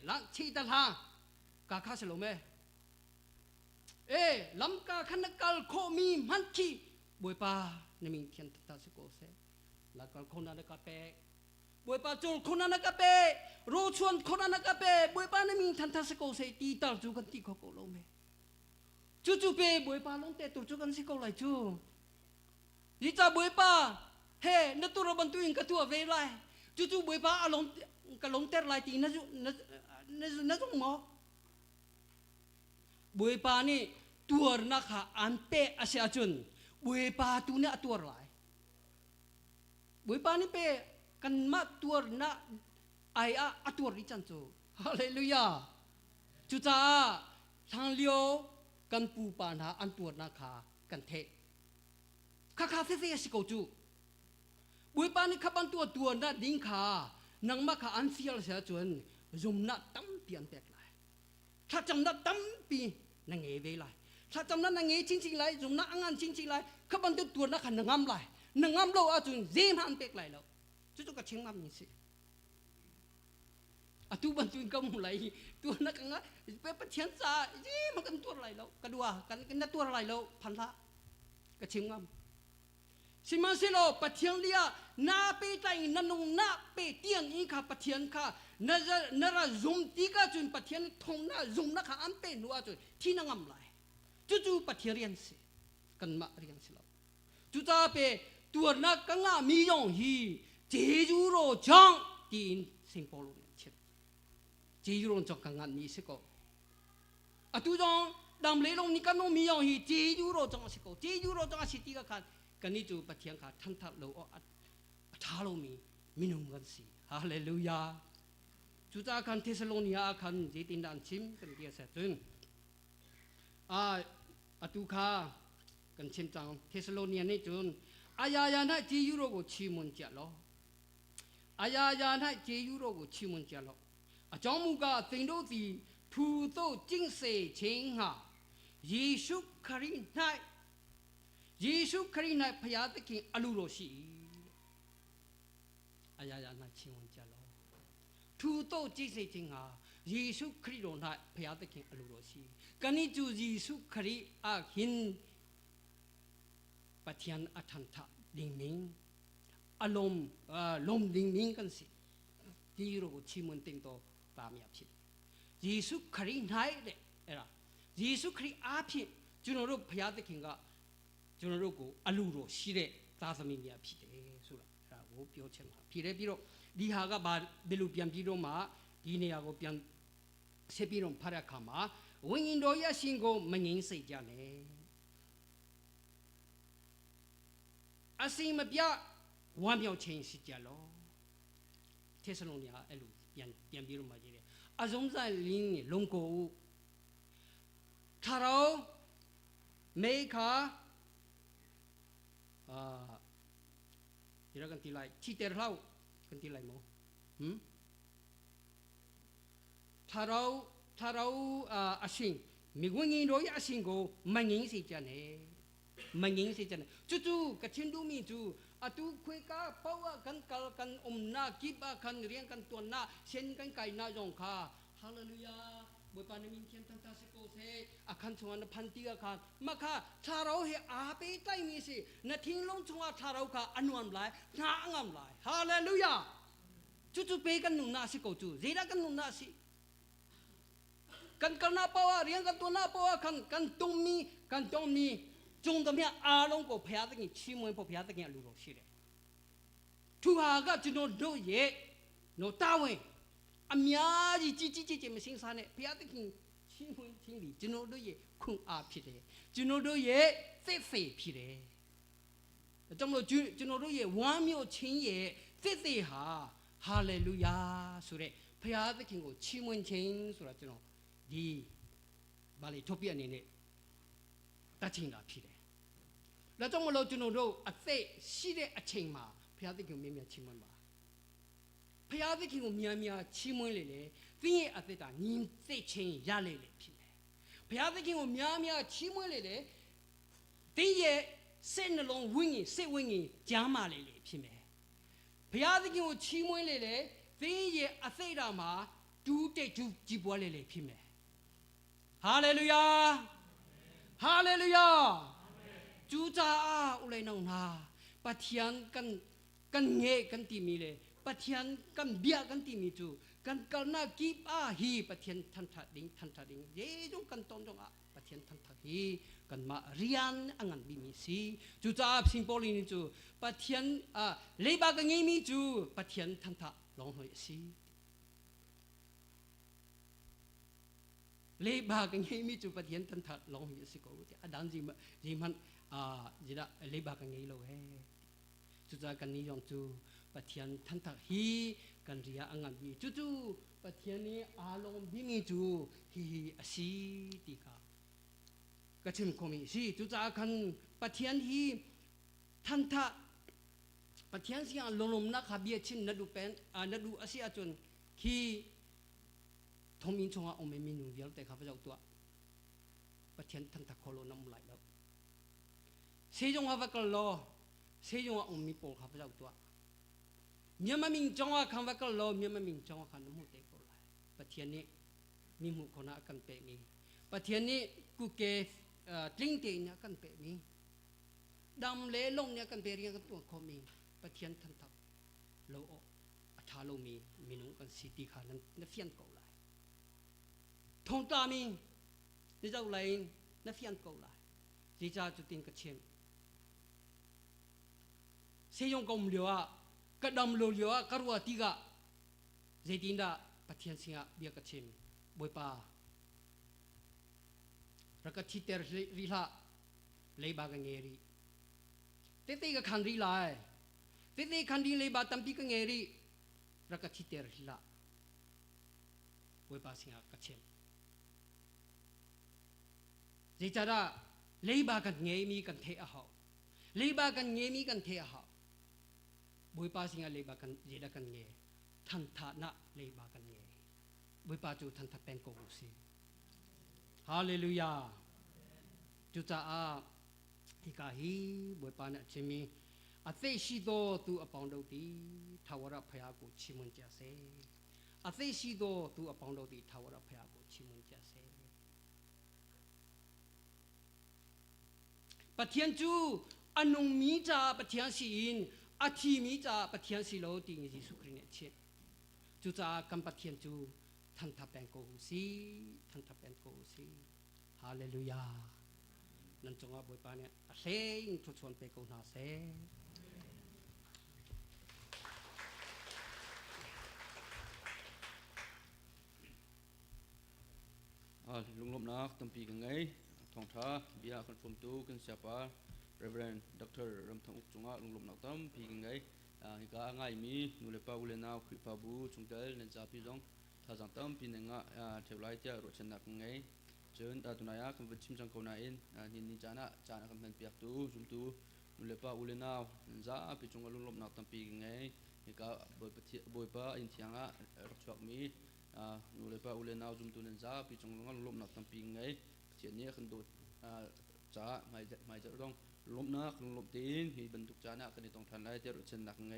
lang chi ta ha ka kha se lo me lam ka khan kal kho mi man ki boy pa ne min thian ta se ko se la kal khona na ka pe boy pa chul khona na ka pe ro chuan khona na ka pe boy pa ne min than ta se ko se ti tar chu kan ti ko lo me chu pe boy pa long te tu chu kan se ko lai chu ni cha boy pa he na tu ro ban tu in ka tu ve lai chu boy pa along ka long ter lai ti na jong mo boy pa ni tuar na kha an pe ase achun boy pa tu ne tuar lai boy pa ni pe kan ma tuar na ai a tuar ri chan chu hallelujah chu cha thang lio kan pu pa na an tuar na kha kan the kha fe ase ko chu boy pa ni kha ban tuar na ding kha nang ma kha an fial se chun zum na tam pian tek lai tha cham na tam pi na nge ve lai tha cham na nge ching lai zum na angan ching lai kha ban tuar na kha na ngam lai na ngam lo a chun zem han pek lai lo chu ka ching mam ni si a tu ban tu kam lai tu na ka nga pe pa thian cha ji ma kan tuar lai lo ka dua kan na tuar lai lo phan la ka ching mam สิมันสิโลปะเทียนเลียนาเปไตนันงนาเปเตียงอีค่ะปะเทียนค่ะนาระซุมตีกาจุนปะเทียนทงนาซุมนะค่ะอันเป็นนัวจุนที่นางำไหลจู่ๆปะเทียนเรียนสิกันมาเรียนสิเราจู่ๆเปตัวนักกังอามียองฮีเจจูโรจังตีนสิงโปโลเนี่ยเช่นเจจูโรจังกังอามีสิโกอะตุจงดำเลลงนี่กันโนมียองฮีเจจูโรจังสิโกเจจูโรจังสิตีกาคันกันนี่จู่ปะเทียนค่ะทันทัดโลท้าโลมีนุ่มกันสิฮาเลลูยาจู่ๆคันเทสโลนียคันเจตินดันชิมกันเดียเสตุนอะตุคากันชิมจังเทสโลนียนี่จุนอายายานะเจยูโรကိုချီးမွမ်းကြလောအယာယာ၌เจยูโรကိုချီးမွမ်းကြလောအကြောင်းမူကားသင်တို့သည်ထူသို့ကျင့်စေခြင်းဟာယေရှုခရစ်၌ယေရှုခရစ်၌ဖျားသခင်အလိုတော်ရှိအယာယာ၌ချီးမွမ်းကြလောထူသို့ကျင့်စေခြင်းဟာယေရှုခရစ်တော်၌ဖျားသခင်အလိုတော်ရှိကနိကျူယေရှုခရစ်အခင်းปะเทียนอัทันทะดิ่งมิงอารมณ์ลมดิ่งมิงกันสิที่เราชิมันติงโตตามยับชิดเยซูคริสต์ไหนเด็เอร่าเยซูคริสต์อาภิจุนรูปพยาธิขิงก็จุนรูปกูอลูโรชีเรตาสมิมีอภิเดสุระเราโอ้เปียวเชนมาพี่เรพี่โรดีหากบาเบลูเปียมพี่โรมาดีเนี่ยก็เปียมเซปีโรพาราคามาวิญญาณโดยสิงโกมันยิงใส่จานเนအစင်မပြဝမ်းမြောက်ခြင်းရှိကြလောเทสโลนียအဲ့လိုပြန်ပြီးတော့မှကြည့်တယ်အစုံဆိုင်လင်းလုံကိုထာရောမေခါဒီရကန်တီလိုက်ချီတဲလောက်ကန်တီလိုက်မောထာရောအရှင်မိဝင်းကြီးတို့ရဲ့အရှင်ကိုမငင်းစေကြနဲ့มันยิงสิจันจู่ๆกระชินดูมีจู่อะตูคุยกาเป้ากันกัลกันนากิบกันเรียงกันตัวนาเช่นกันไก่นาจงคาฮาเลลูยาบุปผานิมินเทียนทันตาสิโกเซอาคันชวนพันติกาคันมาค่ะชาเราเฮอาเปไตมีสินาทิ้งลงชงชาเราค่ะอนุอันไหลหน้างามไหลฮาเลลูยาจู่ๆเปกันหนุ่มนาสิโกจู่เจดากันหนุ่มนาสิกันนาเป้าเรียงกันตัวนาเป้ากันตรงมีจงตำเนี่ยอารมณ์ก็พยาธิกิชิมวยพอพยาธิกิลูกရှိတယ်သူဟာကကျွန်တော်တို့ရဲ့နော်တာဝန်အများကြီးကြီးမစင်းစားနဲ့ဘုရားသခင်ချီးမွမ်းခြင်းဒီကျွန်တော်တို့ရဲ့ခွန်အားဖြစ်တယ်ကျွန်တော်တို့ရဲ့သစ်ဖေဖြစ်တယ်ဒါကြောင့်မလို့ကျွန်တော်တို့ရဲ့ဝမ်းမြောက်ခြင်းရဲ့သစ်သေးဟာဟာလေလုယာဆိုတဲ့ဘုရားသခင်ကိုချီးမွမ်းခြင်းဆိုတာကျွန်တော်ဒီဘာလဲထုတ်ပြအနေနဲ့တတ်ချင်းတာဖြစ်တယ်แล้วကြောင့်မလို့ကျွန်တော်တို့အသက်ရှိတဲ့အချိန်မှာဘုရားသခင်ကိုမြင်ချီးမွမ်းပါဘုရားသခင်ကိုမြင်ချီးမွမ်းလေလေသင်ရဲ့အသက်တာညီသိချင်းရလေလေဖြစ်မယ်ဘုရားသခင်ကိုမြင်ချီးမွမ်းလေလေသင်ရဲ့စိတ်နှလုံးဝိညာဉ်စိတ်ဝိညာဉ်ကြားမာလေလေဖြစ်မယ်ဘုရားသခင်ကိုချီးမွမ်းလေလေသင်ရဲ့အသက်တာမှာတူးတိတ်တူးကြည်ပွားလေလေဖြစ်မယ်ဟာလေလုယာဟာလေလုယာจูจ้าอุไรน้องนาปัทยันกันเงกันตีมีเลยปัทยันกันเบียกันตีมีจูกันนากีบฮีปัทยันทันทัดดิ้งเยจงกันตอนจงปัทยันทันทัดฮีกันมาเรียนอังอันบิมีสีจูจ้าสิงโปลินจูปัทยันเลบากันเงมีจูปัทยันทันทัดลองหอยสีเลบากันเงมีจูปัทยันทันทัดลองหอยสีก็จะดังจีมันจีละเลบากันงี้เลยจู่ๆกันนี้ยองจู่ปัทยันทันทักฮีกันเรียอังอันบีจู่ๆปัทยันนี้อารมณ์บิมีจู่ฮีอสีติกากระชิมคมีสิจู่ๆกันปัทยันฮีทันทักปัทยันสิอันลมนักขับเบียชินนัดดูเป็นนัดดูอาศัยจนฮีทอมินชงอาอมเมมินูเดียวแต่ข้าพเจ้าตัวปัทยันทันทักโคโลน้ำไหลแล้วเสียจงว่าวักลอเสียจงว่าองค์มีโปรข้าพเจ้าตัวเมียมามิงจงว่าคำวักลอเมียมามิงจงว่าคำน้ำมูเตโกลายปะเทียนนี้มีหมู่คนอากันเปมีปะเทียนนี้กูเกตลิ้งเตเนี่ยกันเปมี ดำเลลงเนี่ยกันเปรียกันตัวคอมีปะเทียนทันทับโลออัฐาโลมีนุ่งกันสิติขานั้นนักเฟียนเก่าไหลทงตามีนี่เจ้าไหลนักเฟียนเก่าไหลจีจ้าจุดตินกระเชียมเสียงกงเหลียวกระดำเหลียวกระรัวติกะเจตินดาปะเทียนสิงห์เบียกระเชียมบอยปารักทิเตอร์ริลาเลยบากันเงรีเต้ก็คันริลาเต้คันริเลยบาตัมปีกันเงรีรักทิเตอร์ริลาบอยปาสิงห์กระเชียมเจจาระเลยบากันเงมีกันเทอะฮาวเลยบากันเงมีกันเทอะฮาวบอยปาสิงห์เลยบากันเจดากันเงทันทานะเลยบากันเงบอยปาจูทันทาเป็นโกงซีฮาเลลูยาจุจ้าฮิกาฮีบอยปานะชิมีอาเตชิโดตูอปองดาวตีทาวราพยากุชิมุนจาเซอาเตชิโดตูอปองดาวตีทาวราพยากุชิมุนจาเซปะเทียนจูอนุมีจาปะเทียนสีอินอาทีมีจาปะเทียนสีโลติงยิสุคริเนเชจุจ้ากัมปะเทียนจูทันทับเป็นโกหูซีทันทับเป็นโกหูซีฮาเลลูยานั่นจงอาบอยปาเนี่ยเซ็งทุกชนไปกูนาเซลุงลมนักตั้มปีกันไงทองท้าเบียร์คนฟมตูกันเสียปา Reverend Dr. รำทางอุกจงอาลุงลมนักตั้มปีกันไงฮิกาง่ายมีนูเลปาอุเลนาวคริปาบูจงเดลเนจาพิจงท่าจังตั้มปีนึงเทวไลเตียรถชนักไงเชิญตาตุนายาคำวิชิมจังเขานาอินนิจานะจานะคำเป็นเปียกตูจุมตูนูเลปาอุเลนาวจ้าพิจงลุงลมนักตั้มปีกันไงฮิกาบอยปาอินทิยังรถชวกมีนูเลปาอุเลนาวจุมตูนันจ้าพิจงลุงลมนักตั้มปีกันไงเทียนนี้ขันโดดจ้าไม่จะต้องลมนักลมตีนฮีบรรทุกจานะกันในตรงทันไรเจ้าเช่นนักไง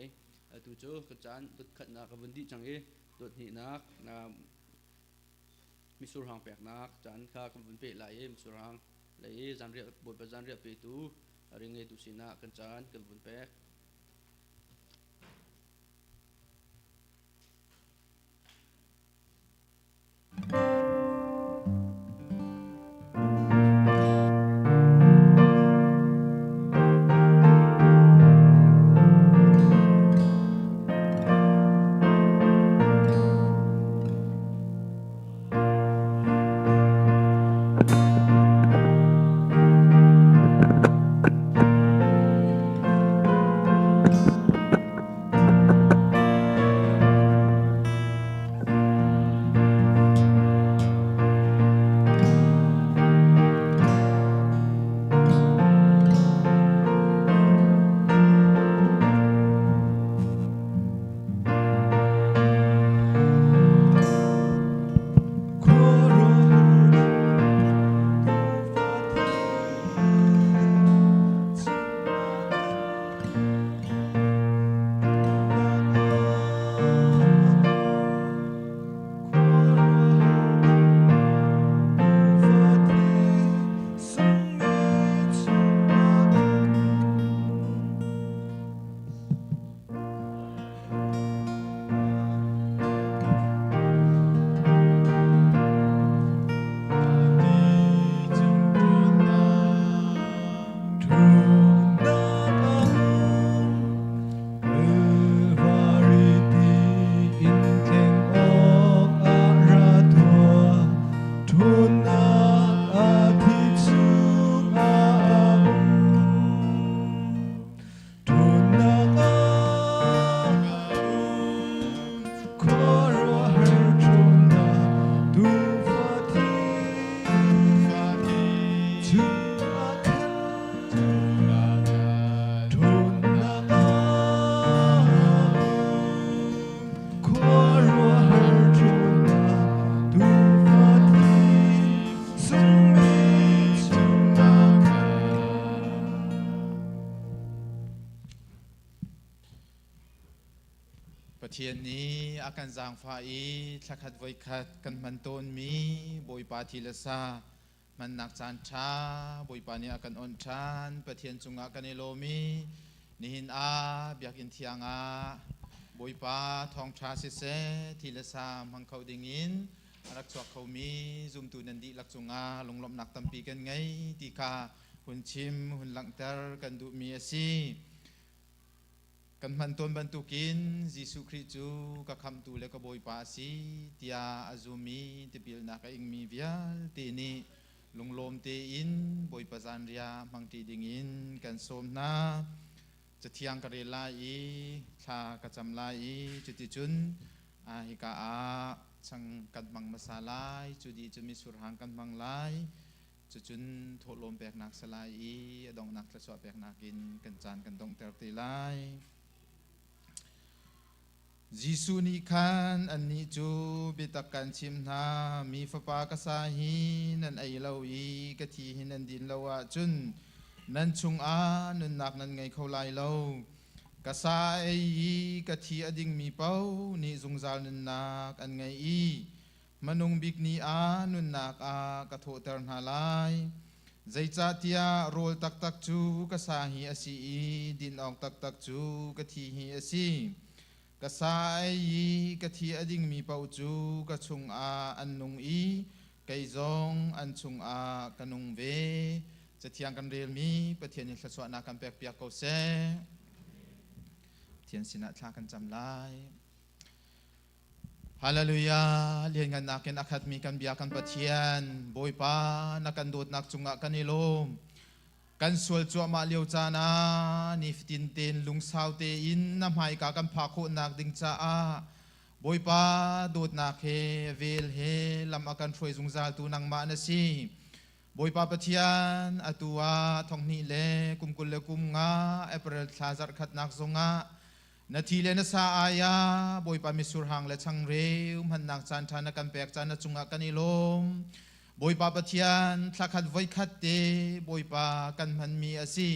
ตัวเจ้ากระจานตุดขัดนักวันที่จังเอตัวหีนักมิสุรังแปลกนักจานข้ากันวันเปล่ายมิสุรังเลยจานเรียบบทประจานเรียบเปตูเรื่องไงตุสินะกันจานกันวันแปลก ประเทศนี้อาการจางฟ้าอีสักขัดไว้ขัดกันมันต้นมีบอยปาทีละซา มันนักจานชาบุยปานีอากันอ่อนชานประเทียนจุงอากันในโลมีนิหินอาเบียกินเทียงอาบุยปาทองชาเสเสทีละสามหังเขาดิ่งินรักสวกเขามีซุมตูนันดีลักจุงอาลงลมหนักตั้มปีกันไงตีกาหุ่นชิมหุ่นหลังเตอร์กันดูมีอาซีกันมันต้นบรรทุกินยิสุคริจูกับคำตูเลกบอยปาซีเตียอาซูมีเตปิลนักอิงมีวิลตีนีลงลมเตอินบอยปาซันเรียมังตีดิงอินกันสมนาจะเทียงกระเรลาอีชากระจำลาอีจุติจุนอาฮิกาอาช่างกันบังมาซาลายจุดีจะมีสุรหางกันบังลายจุนโทลมแปกนักสลายอีดองนักตะสวแปกนักกินกันจานกันดองเตอร์ตีลายยิสุนิคันอันนี้จูบิตักกันชิมนามีฟ้าปากษาหินันไอเลาอีกะทีหินันดินเลาวะจุนนันชุงอานันนักนันไงเขาไล่เลากษาไอีกะทีอดิ่งมีเป้านี่จงจานันนักอันไงอีมนุงบิกนีอานุนนักอากะโทเตอร์นาลายใจจัตยาโรลตักตักจูกษาหิอสีดินออกตักตักจูกะทีหิอสีกษายกะทีอดิ่งมีเป้าจูกะชุงอาอันนุงอีไกจงอันชุงอากะนุงเวจะเทียงกันเรียลมีประเทียนยินสะสวนากันเปียกเปียกเกาเซเทียนสินะชากันจำลายฮาเลลูยาเรียนกันนักเก็นอาคัดมีกันเบียกันประเทียนโบยปานักกันโดดนักจุงอากันนิลมกันสวลจัวมาเลียวจานานิฟตินเตนลุงสาวเตอินน้ำหายกากันพาโคนักดิงจ้าบอยปาโดดนักเฮเวลเฮลำอากันช่วยจุงซาตูนังมาเนซีบอยปาปะเทียนอตัวทองนี่เลกุมกุลเลกุมงาเอเปรลชาจัดขัดนักทรงงานาทีเลนสาอายาบอยปามิสุรหังและชังเรวมันนักจานทานักันแปกจานจุงอากันนิลมบอยปาปะเทียนทักขัดไว้ขัดเตบอยปากันมันมีอาซี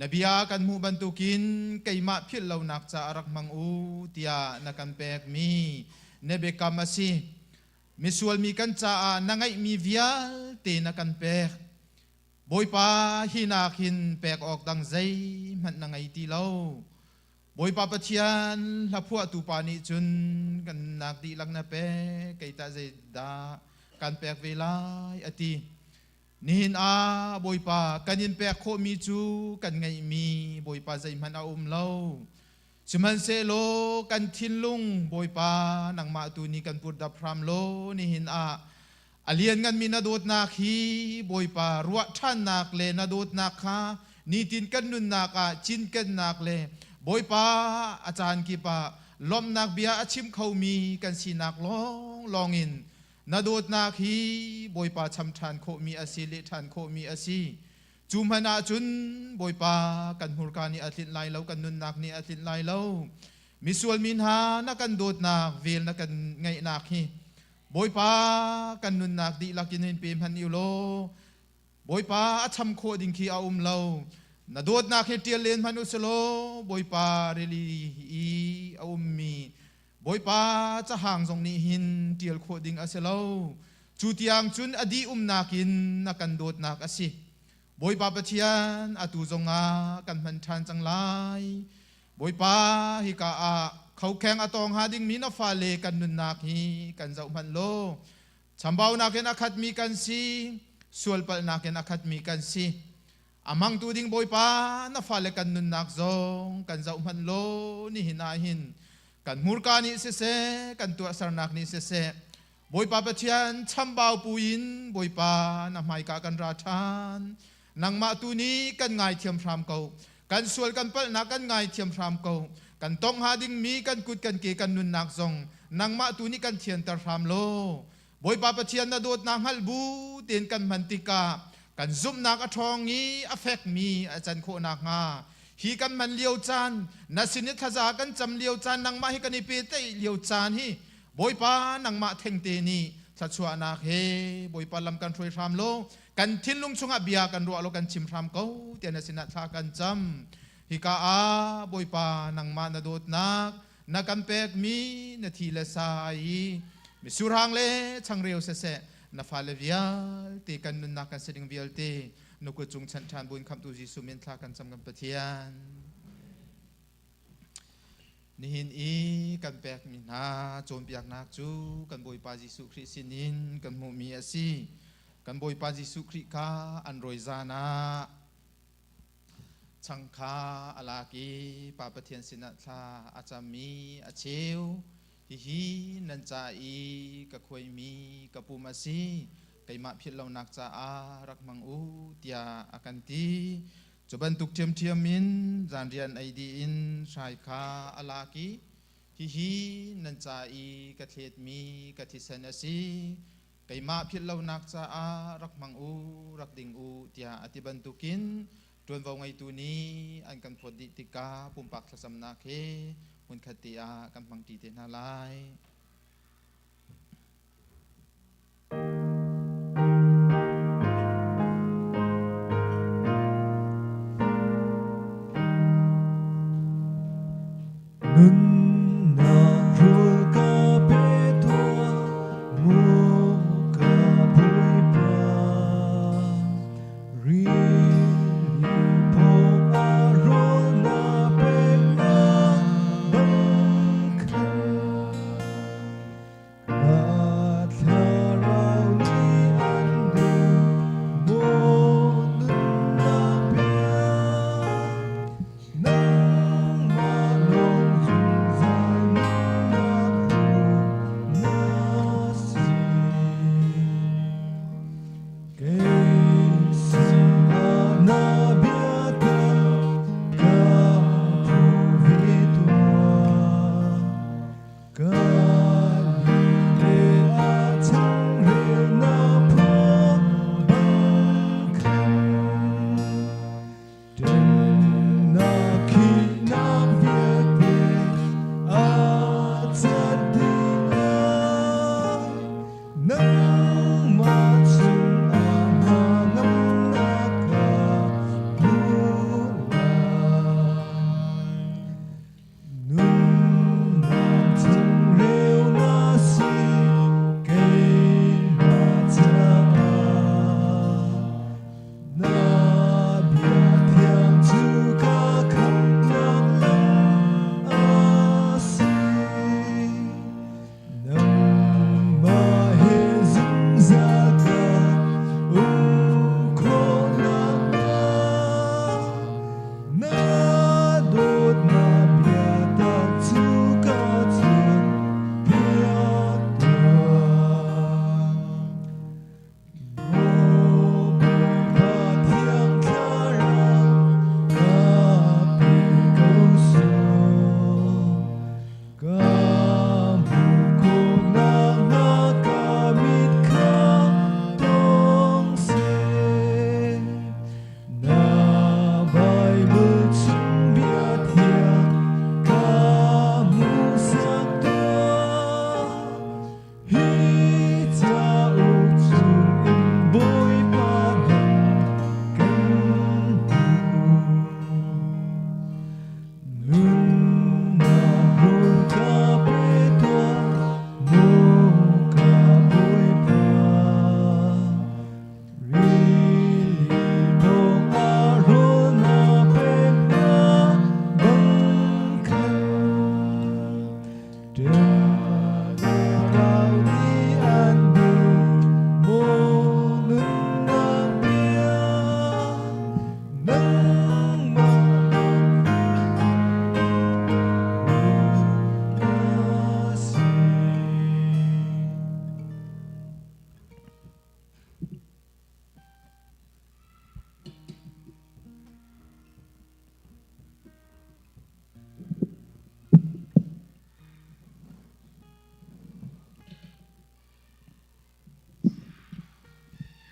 นบียากันมูบันตุกินไกมาพิลเหล่านักจะรักมังอูเตียนักันแปกมีเนเบกามาซีมิสวลมีกันจะนังไงมีวิยาเตนักันแปกบอยปาหินักหินแปกออกดังใจมันนังไงตีเล่าบอยปาปะเทียนละพวกตูปานิจุนกันนักดีลังนาเปไกตาเจดากันแปกเวลาอตินินอาบอยปากันยินแปกโคมีจูกันไงมีบอยปาใจมันเอาเล่าชิมันเซโลกันทินลุงบอยปานังมาตูนีกันปุดดับพรามโลนินอาอเลียนกันมีนาโดดนาคีบอยปารัวท่านนักเลนาโดดนาคานีตินกันนุนนักจินกันนักเลบอยปาอาจารย์กีปาลมนักเบียชิมเขามีกันสีนักลองอินนาโดดนาคีบอยปาชำทานโคมีอาศีเลทานโคมีอาศีจุมหนาจุนบอยปากันหุรกานีอาทิตไลเล่ากันนุนนักนีอาทิตไลเล่ามิสวลมินหานักกันโดดนักเวลนักกันไงนักฮีบอยปากันนุนนักดีลักินินเปมพันยูโลบอยปาชำโคดิงคีอาเล่านาโดดนักเฮตียเลนพันุสโลบอยปาเรลีอีอามีบอยปาจะห่างตรงนี้หินเตียลโคดิงอาเซโลจูเตียงจุนอดีนักินนักกันโดดนักอาศิบอยปาปะเทียนอตูจงอากันมันทันจังไลบอยปาฮิกาอาเขาแข่งอตองหาดิ่งมีนฟาเลกันนุนนักฮีกันเจ้ามันโลฉันเบานักเกนอาคัดมีกันซีส่วนปนักเกนอาคัดมีกันซีอามังตูดิ่งบอยปานฟาเลกันนุนนักจงกันเจ้ามันโลนี่หินาหินกันมูรกานิเสเสกันตัวสารนักนิเสเสบอยปาปะเทียนฉันเบาปูอินบอยปานำไมกากันราชานนังมาตูนี้กันไงเทียมพรามเกากันสวลกันเปิลนักกันไงเทียมพรามเกากันต้องหาดิ่งมีกันกุดกันเกกันนุนนักจงนังมาตูนี้กันเทียนตรพรามโลบอยปาปะเทียนนาโดดนางฮัลบูเตียนกันมันติกากันซุ่มนักอทองนี้อเฟกมีอาจารย์โคนักงาฮีกันมันเลียวจานนัสินิทจากันจำเลียวจานนังมาให้กันในเปเตเลียวจานฮีบอยปานังมาเทงเตนีสัชวานาเฮบอยปาลำกันช่วยพรามโลกันทิ้นลุงชงอเบียกันรัวโลกันชิมพรามเขาเตียนสินะทากันจำฮิกาอาบอยปานังมานาโดดนักกันเปกมีนาทีละสายมิสุรังเลชังเรียวเสเส na fale vial te kan nun na kan seding vial te no ko chung chan chan buin kham tu jisu min thla kan cham kan pathian nihin i kan pek min na chom piak nak chu kan boi pa jisu Christ sinin kan mu mi asi kan boi pa jisu Christ ka an roi zana chang kha alaki pa pathian sinat tha achami acheu hi nan cha i ka khoi mi ka pu ma si kai ma phit lo nak cha a rak mang u tia akan ti choban tuk thiam thiam min zan rian ai di in sai kha alaki hi nan cha i ka thet mi ka thi san asi kai ma phit lo nak cha a rak mang u rak ding u tia ati ban tukin tuan vào ngày tu ni anh cần phật đi tika pum pak thasam na khe mun khatia kan mang ti te na lai nun na ru ka pe tua mu ka pui pa ri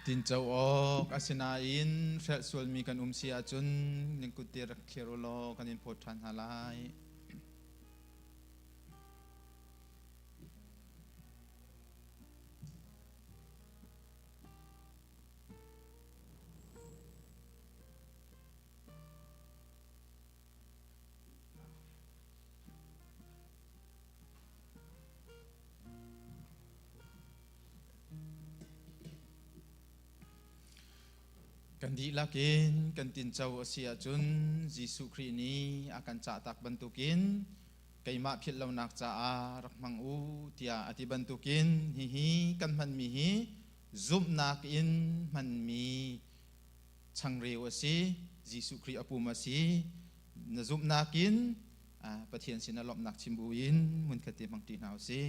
tin chau ok asina in fel sul mi kan si achun ning kutir kherolo kan in pothan halai Kan di lakin kan tin chau asia chun Jesu Christ ni akan cha tak bantukin kay ma phit lo nak cha a rak mang u tia ati bantukin hi kan man mi hi zum nak in man mi chang reu asi Jesu Christ apu ma si na zum nakin pathian sin alop nak chimbuin mun khati mang ti nau si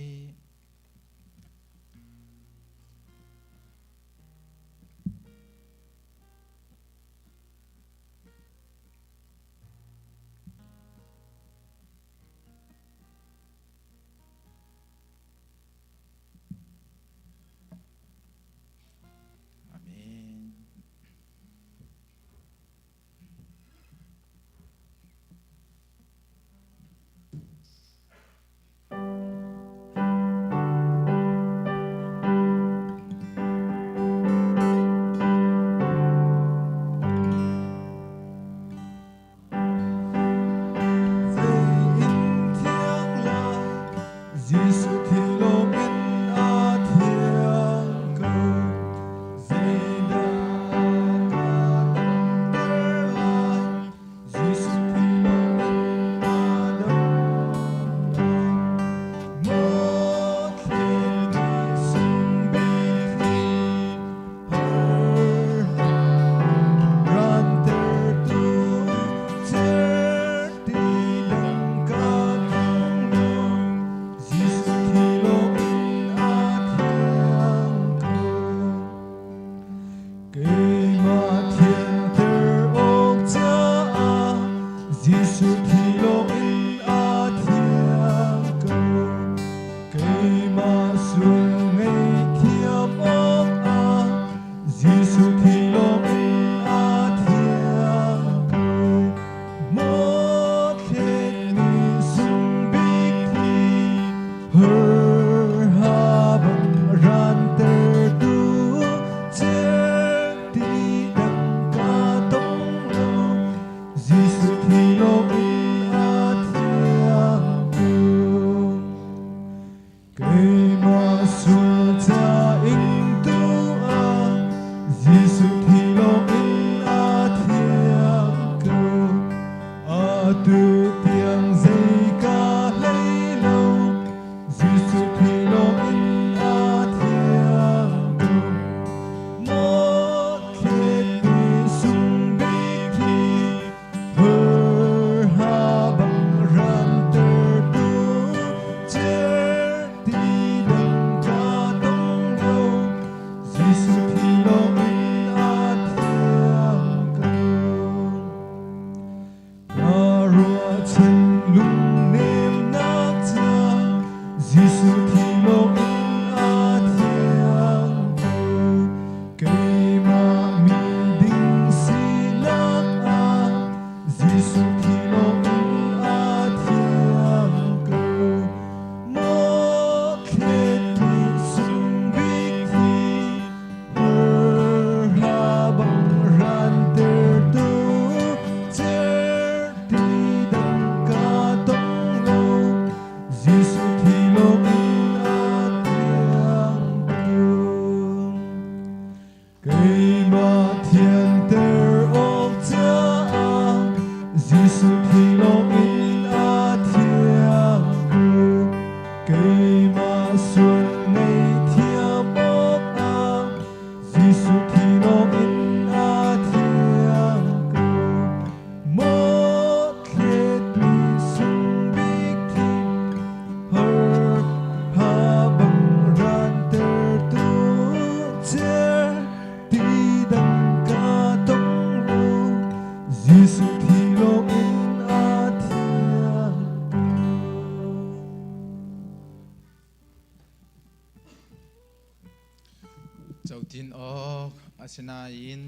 sinain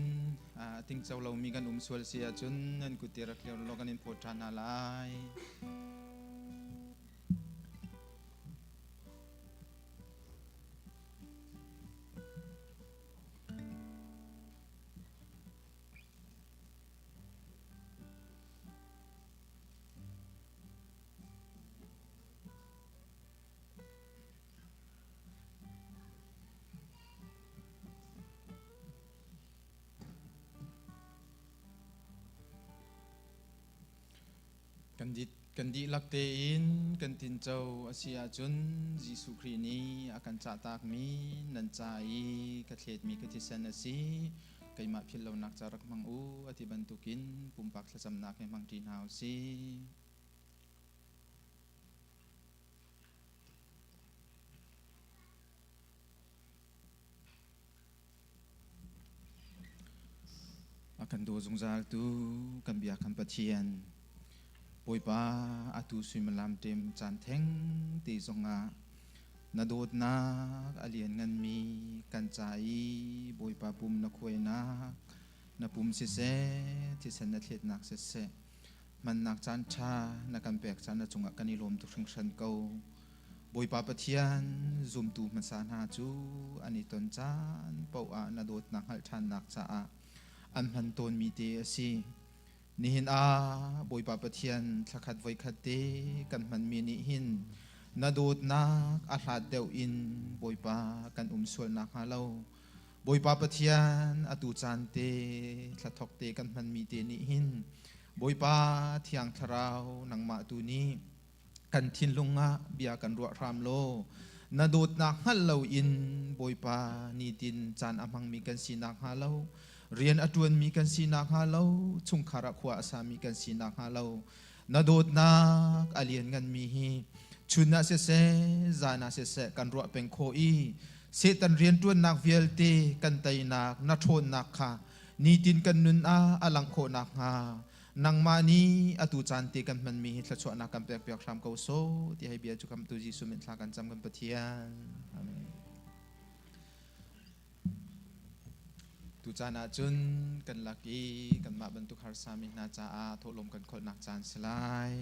ting chau lo mi kan swal sia chun nan kutira kleo lo kan in potran alai กันดีลักเตอินกันตินเจ้าอาเซียจุนยิสุครีนีอากันจ่าตากมีนันใจกระเทศมีกระทิเซนสีไกมาพิลเรานักจารักมังอูอธิบันตุกินปุ่มปักสะจำนักในมังจีนาวสีอากันดูจงจาตูกันเบียกันปะเทียนปอยปาอาตูสุยมลามเต็มจานเทงตีจงอานาโดดนาอาเลียนเงินมีกันใจปอยปาปุ่มนักควยนักนาปุ่มเสเสที่เสนนัดเล็ดนักเสเสมันนักจานชานักกันแบกจานจงอากันนิลมทุกช่างชันเกาปอยปาปะเทียนซุมตูมันสานหาจูอันนี้ตนจานเป่าอานาโดดนักหัลชันนักจ้าอันพันตนมีเตอสีนิหินอาบอยปาปะเทียนสักขัดไว้ขัดเตกันมันมีนิหินนาดูดนักอาลาดเดวอินบอยปากันส่วนนักฮาเลาบอยปาปะเทียนอตูจานเตสัทกเตกันมันมีเตนิหินบอยปาเทียงทราวนังมาตูนี้กันทินลงะเบียกันรัวรามโลนาดูดนักฮัลเลาอินบอยปานีดินจานอมังมีกันสีนักฮาเลาเรียนอดวนมีกันสีนักฮาเลาชุงคาระขวาสามีกันสีนักฮาเลานาโดดนักอาเลียนกันมีฮีชุนนาเสเสจานาเสเสกันรัวเป็นโคอีเสตันเรียนตัวนนักเวลเตกันไตนักนัทโทนนักค่ะนีตินกันนุนอาอลังโคนักฮานังมานีอตุจันติกันมันมีทศวรรษกันเปียกเปียกรำเกาโซที่ให้เบียจุกำตุจิสุมินทากันจำกันปะเทียนอาเมนตุจานาจุนกันลักีกันมาบรรทุกฮาร์สามินาจาอาโทลมกันคนนักจานสลาย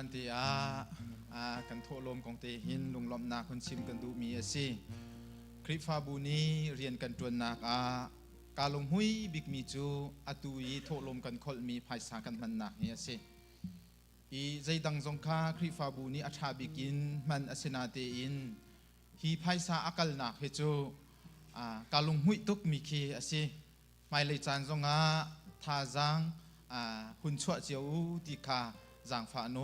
กันตีกันโทลมของเตหินลุงลมนาคนชิมกันดูมีสิคริฟาบูนีเรียนกันจวนนักกาลงหุยบิกมีจูอตุยโทลมกันคอลมีภายสากันมันนักเฮียสิอีใจดังสงคาคริฟาบูนีอัชาบิกินมันอสนาเตอินฮีภายสาอักลนักเฮจูกาลงหุยตุกมีคีสิไม่เลยจานสงทาจังหุ่นชั่วเจียวติคาจางฝาโน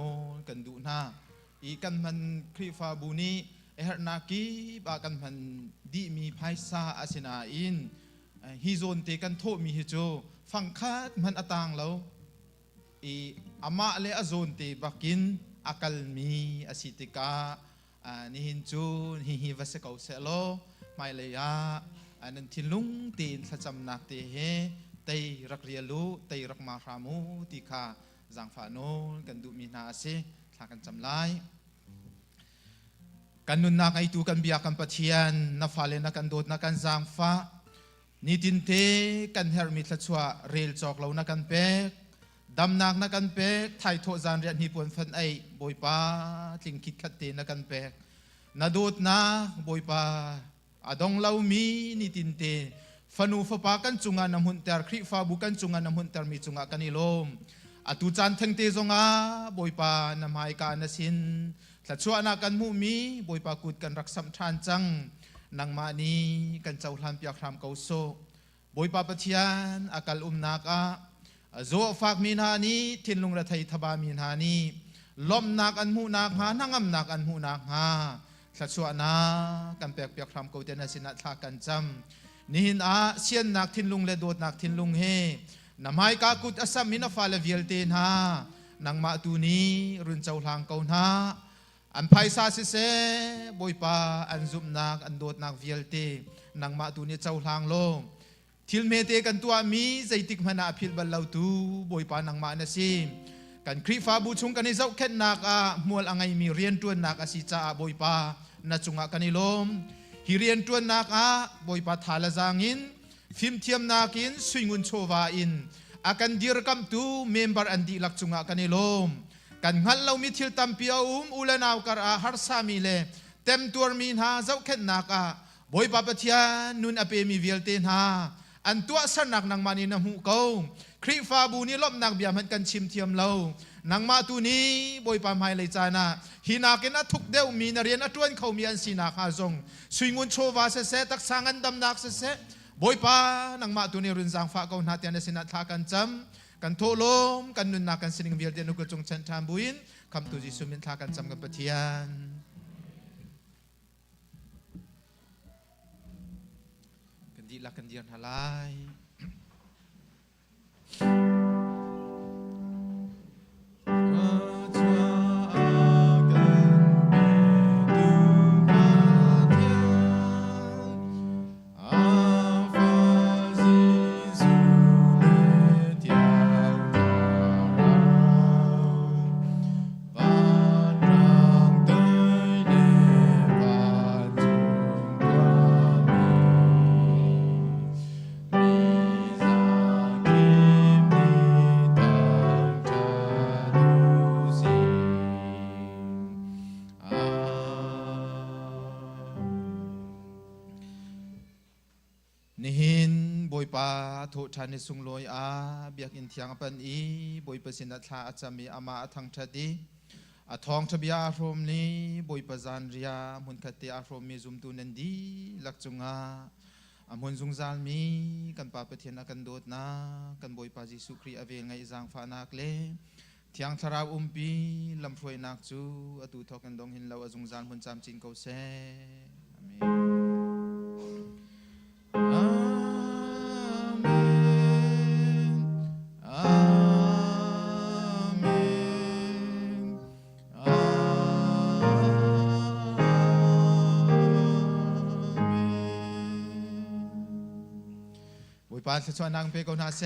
กันดูหน้าอีกันมันคริฟาบูนีเอฮนากีบากันมันดีมีภายซาอาศินาอินฮิโซนเตกันโทมีฮิโจฟังคาดมันอตางแล้วอีอามาเลอโซนเตบักินอากัลมีอาสิติกานิฮินจูฮิวัสเกาเซโลไม่เลยนันทิลุงตีนสัจจำนักเตเฮเตยรักเรียลูเตยรักมารามูติคาจางฝาโนกันดูมีนาเซทากันจำไลกันนุนนักไอตูกันเบียกันปะเทียนนับฟ้าเลนักกันโดดนักกันจางฟ้านิตินเตกันเฮอร์มิทละชัวเรลจอกเหล่านักกันเป็กดำนักนักกันเป็กไทยโทจานเรียนฮิปวนฟันไอบอยป้าทิงคิดขัดเตนักกันเป็กนาโดดนักบอยป้าอดองเหล่ามีนิตินเตฟนูฟปากันจุงานน้ำหุ่นเตอร์คริฟาบุกันจุงานน้ำหุ่นเตอร์มีจุงากันนิลมอตุจันทั้งเตจงาบอยป้านำหายการนสินถ้าชัวนักกันมุมีบอยปากุดกันรักสัมทานจังนางมานีกันเจ้าหลานเปียกรำเกาโซบอยปาปะเทียนอากาลนักโซฝากมีนานีทินลุงระไทยทบามีนานีล้มนักอันหูนักหานางอำนักอันหูนักหาถ้าชัวนักกันเปียกรำเกาเตนสินัทากันจำนิหินเสียนนักทินลุงเลโดดนักทินลุงเฮนำให้กากุดอสัมมินาฟาเลเวียลเตนหานางมาตูนีรุนเจ้าหลางเกาหนาอันไพศาลเสบอยป้าอันซุมนักอันโดดนักเวียลเตนางมาตูนีเจ้าหลางโลทิลเมเตกันตัวมีใจติกมันอาพิลบัลลาวตูบอยป้านางมาเนซีกันคริฟาบูชุงกันในเจ้าเข็นนักมัวอังไงมีเรียนตัวนักสิจ้าบอยป้านาจุงกันในลมฮิเรียนตัวนักบอยป้าทาลจางอินฟิมเทียมนักอินสวิงุนโชวาอินอากันดีรกัมตูเมมเบอร์อันดีลักจุงกันในลมกันหันเรามีทิลตัมพิอาอุลนาวกราฮาร์ซามิเลเต็มตัวมีนาเจ้าเข็นนักบอยป้าปะเทียนนุนอเปมีเวลเตนหาอันตัวสนักนางมานีนหูเกาคริฟาบูนี้ล้มนักเบียมันกันชิมเทียมเรานางมาตูนี้บอยป้าไม่เลยจานะฮินาเกนัทุกเดียวมีนเรียนอัตวนเขามีอันสีนักฮาจงสวิงุนโชวาเสตักสังันดำนักเสบอยป้านางมาตูนี้รุนจางฟ้าเกาหน้าเตียนสินัทากันจำกันโทลมกันนุนนักกันสิงเวียลเดนุกจงชันทามบุญคำตุจิสุมินทากันจำกันปะเทียนกันดีละกันเดียนหาลายโทชานิสุงลอยเบียกอินเทียงปันอีบอยเปสินัทาอาจจะมีอามาทังทัดีทองทบีอารมนี้บอยปจานเรียมุนคติอารมมีจุมตุนันดีลักจุงมุนจุงจานมีกันปาปเทียนกันโดดนากันบอยปาจิสุครีอเวงไงจางฟานักเลเทียงทราอุมปีลำฟวยนักจูอตุทอกันดงหินเราจุงจานมุนจามจินเกาเซปานสชวนนางเปกนาเซ